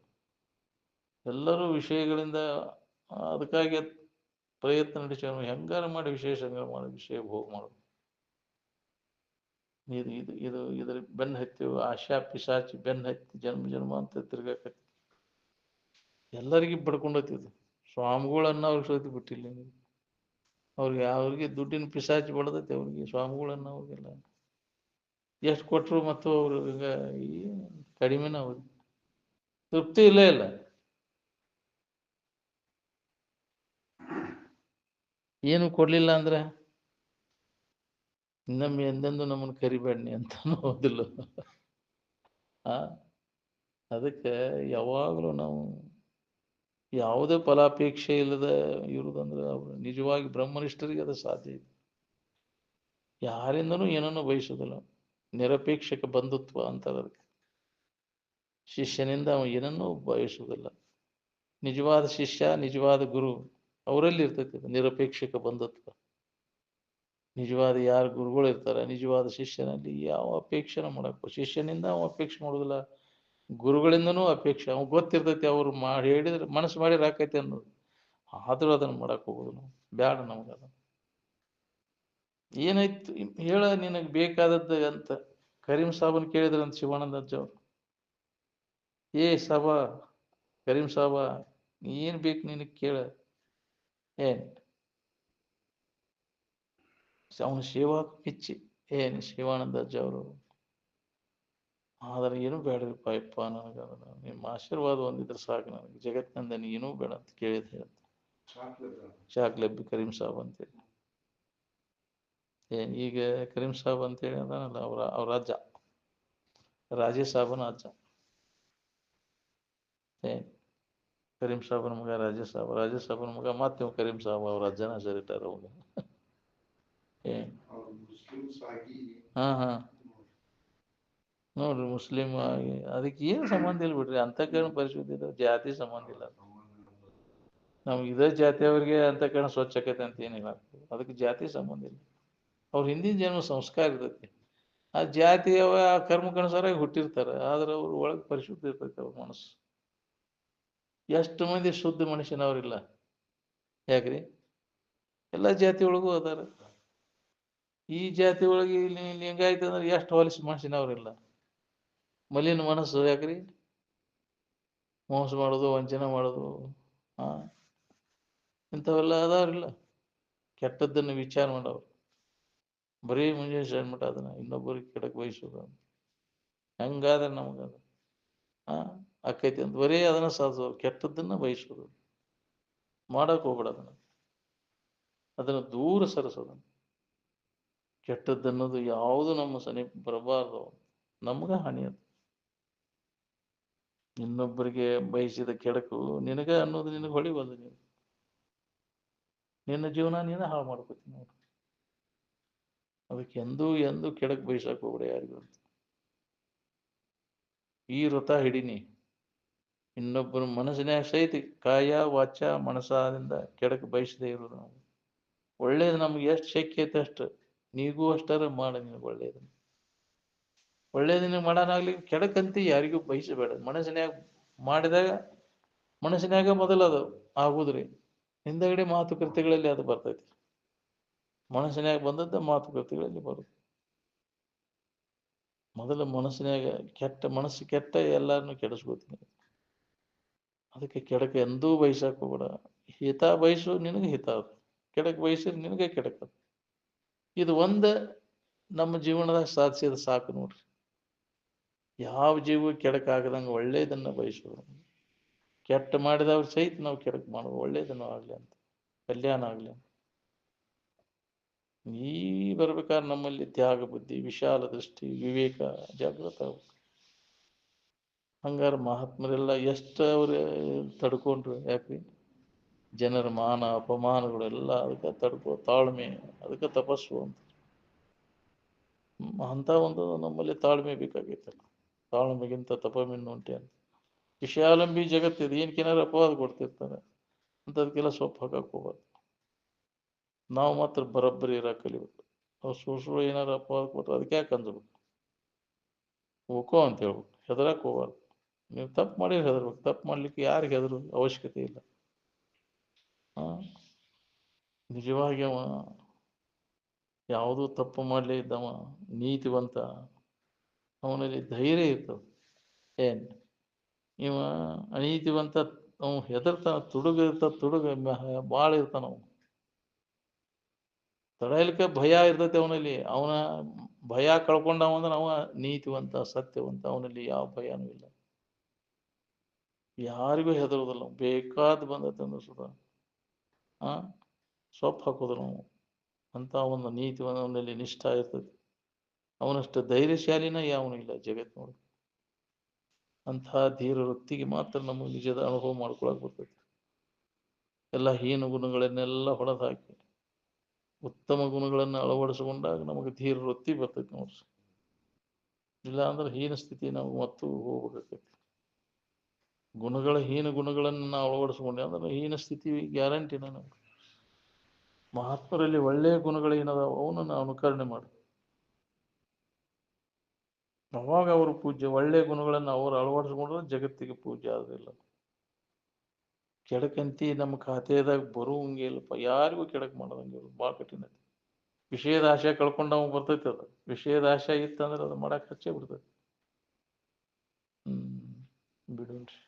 ಎಲ್ಲರೂ ವಿಷಯಗಳಿಂದ ಅದಕ್ಕಾಗಿ ಪ್ರಯತ್ನ ನಡೆಸ ಹೆಂಗಾರ ಮಾಡಿ ವಿಶೇಷ ಮಾಡಿ ವಿಷಯ ಭೋಗ ಮಾಡೋದು. ಇದ್ರ ಬೆನ್ನ ಹತ್ತಿ ಆಶಾ ಪಿಶಾಚಿ ಬೆನ್ನ ಹತ್ತಿ ಜನ್ಮ ಜನ್ಮ ಅಂತ ತಿರ್ಗಾಕತ್ತಿ ಎಲ್ಲರಿಗೂ ಬಡ್ಕೊಂಡತ್ತಿದ್ದು ಸ್ವಾಮಿಗಳನ್ನ ಅವ್ರಿಗೆ ಸೋತಿ ಬಿಟ್ಟಿಲ್ಲ ಅವ್ರಿಗೆ ದುಡ್ಡಿನ ಪಿಶಾಚಿ ಬಡದೈತಿ ಅವ್ರಿಗೆ ಸ್ವಾಮಿಗಳನ್ನ ಅವ್ರಿಗೆಲ್ಲ ಎಷ್ಟು ಕೊಟ್ಟರು ಮತ್ತು ಅವ್ರು ಈಗ ಕಡಿಮೆನ ಅವ್ರಿಗೆ ತೃಪ್ತಿ ಇಲ್ಲೇ ಇಲ್ಲ ಏನು ಕೊಡ್ಲಿಲ್ಲ ಅಂದ್ರೆ ಇನ್ನೊಮ್ಮೆ ಎಂದೆಂದು ನಮ್ಮನ್ನು ಕರಿಬೇಡ್ನಿ ಅಂತ ಓದಿಲ್ಲ ಆ ಅದಕ್ಕೆ ಯಾವಾಗಲೂ ನಾವು ಯಾವುದೇ ಫಲಾಪೇಕ್ಷೆ ಇಲ್ಲದ ಇರುವುದಂದ್ರೆ ಅವರು ನಿಜವಾಗಿ ಬ್ರಹ್ಮನಿಷ್ಠರಿಗೆ ಅದು ಸಾಧ್ಯ ಇದೆ ಯಾರಿಂದನೂ ಏನನ್ನೂ ಬಯಸುವುದಿಲ್ಲ ನಿರಪೇಕ್ಷಕ ಬಂಧುತ್ವ ಅಂತಾರೆ ಅದಕ್ಕೆ ಶಿಷ್ಯನಿಂದ ಅವ ಏನನ್ನೂ ಬಯಸುವುದಿಲ್ಲ ನಿಜವಾದ ಶಿಷ್ಯ ನಿಜವಾದ ಗುರು ಅವರಲ್ಲಿ ಇರ್ತೈತಿ ನಿರಪೇಕ್ಷಕ ಬಂಧುತ್ವ ನಿಜವಾದ ಯಾರು ಗುರುಗಳು ಇರ್ತಾರೆ ನಿಜವಾದ ಶಿಷ್ಯನಲ್ಲಿ ಯಾವ ಅಪೇಕ್ಷೆನ ಮಾಡಬೇಕು ಶಿಷ್ಯನಿಂದ ಅವ ಅಪೇಕ್ಷೆ ಮಾಡೋದಿಲ್ಲ ಗುರುಗಳಿಂದನೂ ಅಪೇಕ್ಷೆ ಅವ್ ಗೊತ್ತಿರ್ತೈತಿ ಅವ್ರು ಮಾಡಿ ಹೇಳಿದ್ರೆ ಮನಸ್ಸು ಮಾಡಿ ರಾಕೈತಿ ಅನ್ನೋದು ಆದ್ರೂ ಅದನ್ನ ಮಾಡಕ್ ಹೋಗೋದು ನಾವು ಬ್ಯಾಡ ನಮಗದ ಏನಾಯ್ತು ಹೇಳ ನಿನಗೆ ಬೇಕಾದದ್ದು ಅಂತ ಕರೀಂ ಸಾಬನ್ ಕೇಳಿದ್ರಂತ ಶಿವಾನಂದ ಅಜ್ಜ ಅವ್ರು ಸಾಬ ಕರೀಂ ಸಾಬ ಏನ್ ಬೇಕು ನಿನಗೆ ಕೇಳ ಏನ್ ಅವನ ಶಿವ ಪಿಚ್ಚಿ ಏನ್ ಶಿವಾನಂದ ಅಜ್ಜ ಅವರು ಆದ್ರೆ ಏನೂ ಬೇಡ್ರಿಪ್ಪ ಯಪ್ಪ ನನಗೆ ನಿಮ್ಮ ಆಶೀರ್ವಾದ ಒಂದಿದ್ರೆ ಸಾಕು ನನಗೆ ಜಗತ್ತಿನಿಂದ ಏನೂ ಬೇಡ ಅಂತ ಕೇಳಿದೆ ಅಂತ ಚಾಕ್ಲೆಬ್ಬಿ ಕರೀಂ ಸಾಬ್ ಅಂತೇಳಿ ಈಗ ಕರೀಂ ಸಾಬ್ ಅಂತೇಳಿ ಅದಾನಲ್ಲ ಅವ್ರ ಅಜ್ಜ ರಾಜೇ ಸಾಬನ ಅಜ್ಜ ಕರೀಂ ಸಾಬನ ಮಗ ರಾಜೇ ಸಾಬನ ಮಗ ಮತ್ತೆ ಕರೀಂ ಸಾಬ್ ಅವ್ರ ಅಜ್ಜನ ಸರಿತಾರ ಅವಾಗ ಹಾ ಹಾ ನೋಡ್ರಿ ಮುಸ್ಲಿಂ ಆಗಿ ಅದಕ್ಕೆ ಏನು ಸಂಬಂಧ ಇಲ್ಲ ಬಿಡ್ರಿ ಅಂತಃಕರಣ ಪರಿಶುದ್ಧಿ ಇದೆ ಜಾತಿ ಸಂಬಂಧ ಇಲ್ಲ ನಮ್ಗೆ ಇದೇ ಜಾತಿಯವ್ರಿಗೆ ಅಂತಃಕರಣ ಸ್ವಚ್ಛ ಆಕೈತೆ ಅಂತ ಏನಿಲ್ಲ ಅದಕ್ಕೆ ಜಾತಿ ಸಂಬಂಧ ಇಲ್ಲ ಅವ್ರ ಹಿಂದಿನ ಜನ್ಮ ಸಂಸ್ಕಾರ ಇರ್ತೈತಿ ಆ ಜಾತಿಯವ ಕರ್ಮಕ್ಕನುಸಾರ ಹುಟ್ಟಿರ್ತಾರೆ ಆದ್ರೆ ಅವ್ರ ಒಳಗೆ ಪರಿಶುದ್ಧ ಇರ್ತೈತಿ ಅವ್ರ ಮನಸ್ಸು ಎಷ್ಟು ಮಂದಿ ಶುದ್ಧ ಮನುಷ್ಯನವ್ರಿಲ್ಲ ಯಾಕ್ರಿ ಎಲ್ಲ ಜಾತಿ ಒಳಗೂ ಅದಾರ ಈ ಜಾತಿ ಒಳಗೆ ಇಲ್ಲಿ ಹೆಂಗಾಯ್ತು ಅಂದ್ರೆ ಎಷ್ಟು ಹೊಲಸು ಮನುಷ್ಯನವ್ರಿಲ್ಲ ಮಲಿನ ಮನಸ್ಸು ಯಾಕ್ರಿ ಮೋಸ ಮಾಡೋದು ವಂಚನೆ ಮಾಡೋದು ಇಂಥವೆಲ್ಲ ಅದಾವ್ರಿಲ್ಲ ಕೆಟ್ಟದ್ದನ್ನು ವಿಚಾರ ಮಾಡವ್ರು ಬರೀ ಮುಂಜಾನೆ ಸಣ್ಣ ಅದನ್ನ ಇನ್ನೊಬ್ಬರಿಗೆ ಕೆಡಕ್ ಬಯಸೋದು ಹೆಂಗಾದ್ರೆ ನಮಗದ ಆಕೈತಿ ಅಂತ ಬರೀ ಅದನ್ನ ಸಾಧಿಸೋದು ಕೆಟ್ಟದ್ದನ್ನ ಬಯಸೋದು ಮಾಡಕ್ ಹೋಗ್ಬೇಡ ಅದನ್ನ ದೂರ ಸರಿಸೋದನ್ನ ಕೆಟ್ಟದ್ದನ್ನೋದು ಯಾವುದು ನಮ್ಮ ಸಮೀಪ ಬರಬಾರ್ದು ನಮ್ಗ ಹಾನಿ ಅದು ಇನ್ನೊಬ್ಬರಿಗೆ ಬಯಸಿದ ಕೆಡಕು ನಿನಗ ಅನ್ನೋದು ನಿನಗೆ ಹೊಳಿಬಂದು ನೀನು ನಿನ್ನ ಜೀವನ ನೀನ ಹಾಳು ಮಾಡ್ಕೋತೀನಿ ನೋಡ್ರಿ ಅದಕ್ಕೆ ಎಂದೂ ಕೆಡಕ್ ಬಯಸಕ್ ಹೋಗ್ಬೇಡ ಯಾರಿಗೂ ಅಂತ ಈ ವ್ರತ ಹಿಡೀನಿ ಇನ್ನೊಬ್ಬರ ಮನಸ್ಸಿನಾಗ ಸಹಿತ ಕಾಯ ವಾಚ ಮನಸ್ಸಾದಿಂದ ಕೆಡಕ್ ಬಯಸದೇ ಇರೋದು ನಾವು ಒಳ್ಳೇದು ನಮ್ಗೆ ಎಷ್ಟು ಶಕ್ಯ ಐತೆ ಅಷ್ಟು ನೀಗೂ ಅಷ್ಟಾರ ಮಾಡ ನಿನಗೆ ಒಳ್ಳೇದು ನಿನಗೆ ಮಾಡೋಣಾಗ್ಲಿ ಕೆಡಕಂತ ಯಾರಿಗೂ ಬಯಸಬೇಡ ಮನಸ್ಸಿನಾಗ ಮಾಡಿದಾಗ ಮನಸ್ಸಿನಾಗ ಮೊದಲದು ಆಗುದ್ರಿ ಹಿಂದಗಡೆ ಮಾತುಕತೆಗಳಲ್ಲಿ ಅದು ಬರ್ತೈತಿ ಮನಸ್ಸಿನಾಗ ಬಂದದ್ದ ಮಾತುಕತೆಗಳಲ್ಲಿ ಬರುತ್ತೆ ಮೊದಲು ಮನಸ್ಸಿನಾಗ ಕೆಟ್ಟ ಎಲ್ಲಾರನ್ನು ಕೆಡಿಸ್ಕೋತೀನಿ ಅದಕ್ಕೆ ಕೆಡಕ ಎಂದೂ ಬಯಸಕ್ ಹೋಗ್ಬೇಡ ಹಿತ ಬಯಸು ನಿನಗೆ ಹಿತ ಅದು ಕೆಡಕ್ ಬಯಸಿದ್ರೆ ನಿನಗೆ ಕೆಡಕ ಇದು ನಮ್ಮ ಜೀವನದಾಗ ಸಾಧಿಸಿದ ಸಾಕು ನೋಡ್ರಿ ಯಾವ ಜೀವ ಕೆಡಕಾಗದಂಗೆ ಒಳ್ಳೇದನ್ನ ಬಯಸೋದು ಕೆಟ್ಟ ಮಾಡಿದವ್ರು ಸಹಿತ ನಾವು ಕೆಡಕ್ ಮಾಡೋದು ಒಳ್ಳೇದನ್ನು ಆಗ್ಲಿ ಅಂತ ಕಲ್ಯಾಣ ಆಗ್ಲಿ ಅಂತ ಈ ಬರ್ಬೇಕಾದ್ರೆ ನಮ್ಮಲ್ಲಿ ತ್ಯಾಗ ಬುದ್ಧಿ ವಿಶಾಲ ದೃಷ್ಟಿ ವಿವೇಕ ಜಾಗೃತ ಆಗ್ಬೇಕು ಹಂಗಾರ ಮಹಾತ್ಮರೆಲ್ಲ ಎಷ್ಟು ಅವ್ರು ತಡ್ಕೊಂಡ್ರು ಯಾಕ್ರಿ ಜನರ ಮಾನ ಅಪಮಾನಗಳೆಲ್ಲ ಅದಕ್ಕೆ ತಾಳ್ಮೆ ಅದಕ್ಕೆ ತಪಸ್ಸು ಅಂತ ಅಂತ ಒಂದು ನಮ್ಮಲ್ಲಿ ತಾಳ್ಮೆ ಬೇಕಾಗೈತಲ್ಲ ತಾಳ್ಮೆಗಿಂತ ತಪಮಿನ್ನು ಉಂಟೆ ಅಂತ ವಿಷಯಾಲಂಬಿ ಜಗತ್ತಿದೆ ಏನಕ್ಕೇನಾರು ಅಪವಾದ ಕೊಡ್ತಿರ್ತಾರೆ ಅಂಥದಕ್ಕೆಲ್ಲ ಸೊಪ್ಪು ಹಾಕಕ್ ಹೋಗ್ಬಾರ್ದು ನಾವು ಮಾತ್ರ ಬರೋಬ್ಬರಿ ಇರಾಕ್ ಕಲಿಬೇಕು ಅವ್ರು ಸುಳ್ಳು ಏನಾರು ಅಪವಾದ ಕೊಟ್ಟರೆ ಅದಕ್ಕೆ ಯಾಕೆ ಅಂದ್ಬೇಕು ಓಕೋ ಅಂತ ಹೇಳ್ಬೇಕು ಹೆದರಕ್ ಹೋಗ್ಬಾರ್ದು ನೀವು ತಪ್ಪು ಮಾಡಿ ಹೆದರ್ಬೇಕು ತಪ್ಪು ಮಾಡ್ಲಿಕ್ಕೆ ಯಾರಿಗೆ ಹೆದರು ಅವಶ್ಯಕತೆ ಇಲ್ಲ ನಿಜವಾಗಿ ಅವ ಯಾವುದೂ ತಪ್ಪು ಮಾಡಲೇ ಇದ್ದವ ನೀತಿವಂತ, ಅವನಲ್ಲಿ ಧೈರ್ಯ ಇರ್ತದೆ. ಏನು ಇವ ಅನೀತಿವಂತ, ಅವ ಹೆದರ್ತಾನ, ತುಡುಗ ಭಾಳ ಇರ್ತಾನ ಅವನು. ತಡೆಯಲಿಕ್ಕೆ ಭಯ ಇರ್ತೈತೆ ಅವನಲ್ಲಿ. ಅವನ ಭಯ ಕಳ್ಕೊಂಡವ ಅಂದ್ರೆ ಅವ ನೀತಿವಂತ, ಸತ್ಯವಂತ, ಅವನಲ್ಲಿ ಯಾವ ಭಯನೂ ಇಲ್ಲ. ಯಾರಿಗೂ ಹೆದರುವುದಿಲ್ಲ. ಬೇಕಾದ ಬಂದತಂದ್ರೆ ಸುಧಾ ಸೊಪ್ಪು ಹಾಕೋದಿಲ್ಲ ನಾವು. ಅಂತ ಒಂದು ನೀತಿವನಲ್ಲಿ ನಿಷ್ಠಾ ಇರ್ತದೆ. ಅವನಷ್ಟು ಧೈರ್ಯಶಾಲಿನ ಯಾವನು ಇಲ್ಲ ಜಗತ್ತಿನೊಳಗೆ. ಅಂತಹ ಧೀರ ವೃತ್ತಿಗೆ ಮಾತ್ರ ನಮಗೆ ನಿಜದ ಅನುಭವ ಮಾಡ್ಕೊಳಕ್ ಬರ್ತೈತಿ. ಎಲ್ಲ ಹೀನ ಗುಣಗಳನ್ನೆಲ್ಲ ಹೊಡೆದು ಹಾಕಿ ಉತ್ತಮ ಗುಣಗಳನ್ನು ಅಳವಡಿಸಿಕೊಂಡಾಗ ನಮಗೆ ಧೀರ ವೃತ್ತಿ ಬರ್ತೈತಿ ನೋಡ್ರಿ. ಇಲ್ಲ ಅಂದ್ರೆ ಹೀನ ಸ್ಥಿತಿ ನಾವು ಮತ್ತು ಹೋಗ್ಬೇಕಾಗೈತಿ. ಹೀನ ಗುಣಗಳನ್ನು ನಾವು ಅಳವಡಿಸ್ಕೊಂಡೆ ಅಂದ್ರೆ ಹೀನ ಸ್ಥಿತಿ ಗ್ಯಾರಂಟಿನ ನಮ್ಗೆ. ಮಹಾತ್ಮರಲ್ಲಿ ಒಳ್ಳೆಯ ಗುಣಗಳೇನದಾವ ಅವನನ್ನು ಅನುಕರಣೆ ಮಾಡಿ, ಅವಾಗ ಅವರು ಪೂಜ್ಯ. ಒಳ್ಳೆಯ ಗುಣಗಳನ್ನು ಅವರು ಅಳವಡಿಸ್ಕೊಂಡ್ರೆ ಜಗತ್ತಿಗೆ ಪೂಜ್ಯ ಆಗೋದಿಲ್ಲ. ಕೆಡಕಂತಿ ನಮ್ಮ ಖಾತೆದಾಗ ಬರುವಂಗೆ ಇಲ್ಲಪ್ಪ, ಯಾರಿಗೂ ಕೆಡಕ್ ಮಾಡೋದಂಗೆ ಭಾಳ ಕಠಿಣ ಐತಿ. ವಿಷಯದ ಆಶೆ ಕಳ್ಕೊಂಡವ್ ಬರ್ತೈತಿ. ಅದು ವಿಷಯದ ಆಶೆ ಇತ್ತಂದ್ರೆ ಅದು ಮಾಡಕ್ ಹಚ್ಚೇ ಬಿಡ್ತೈತಿ. ಬಿಡೋಣ್ರಿ.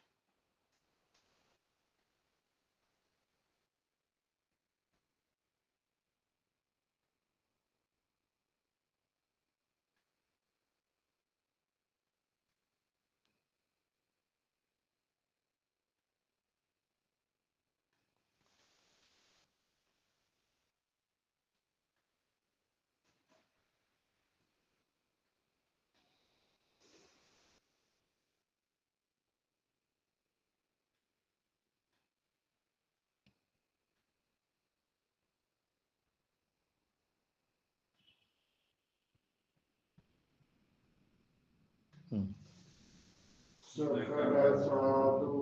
सकल साधु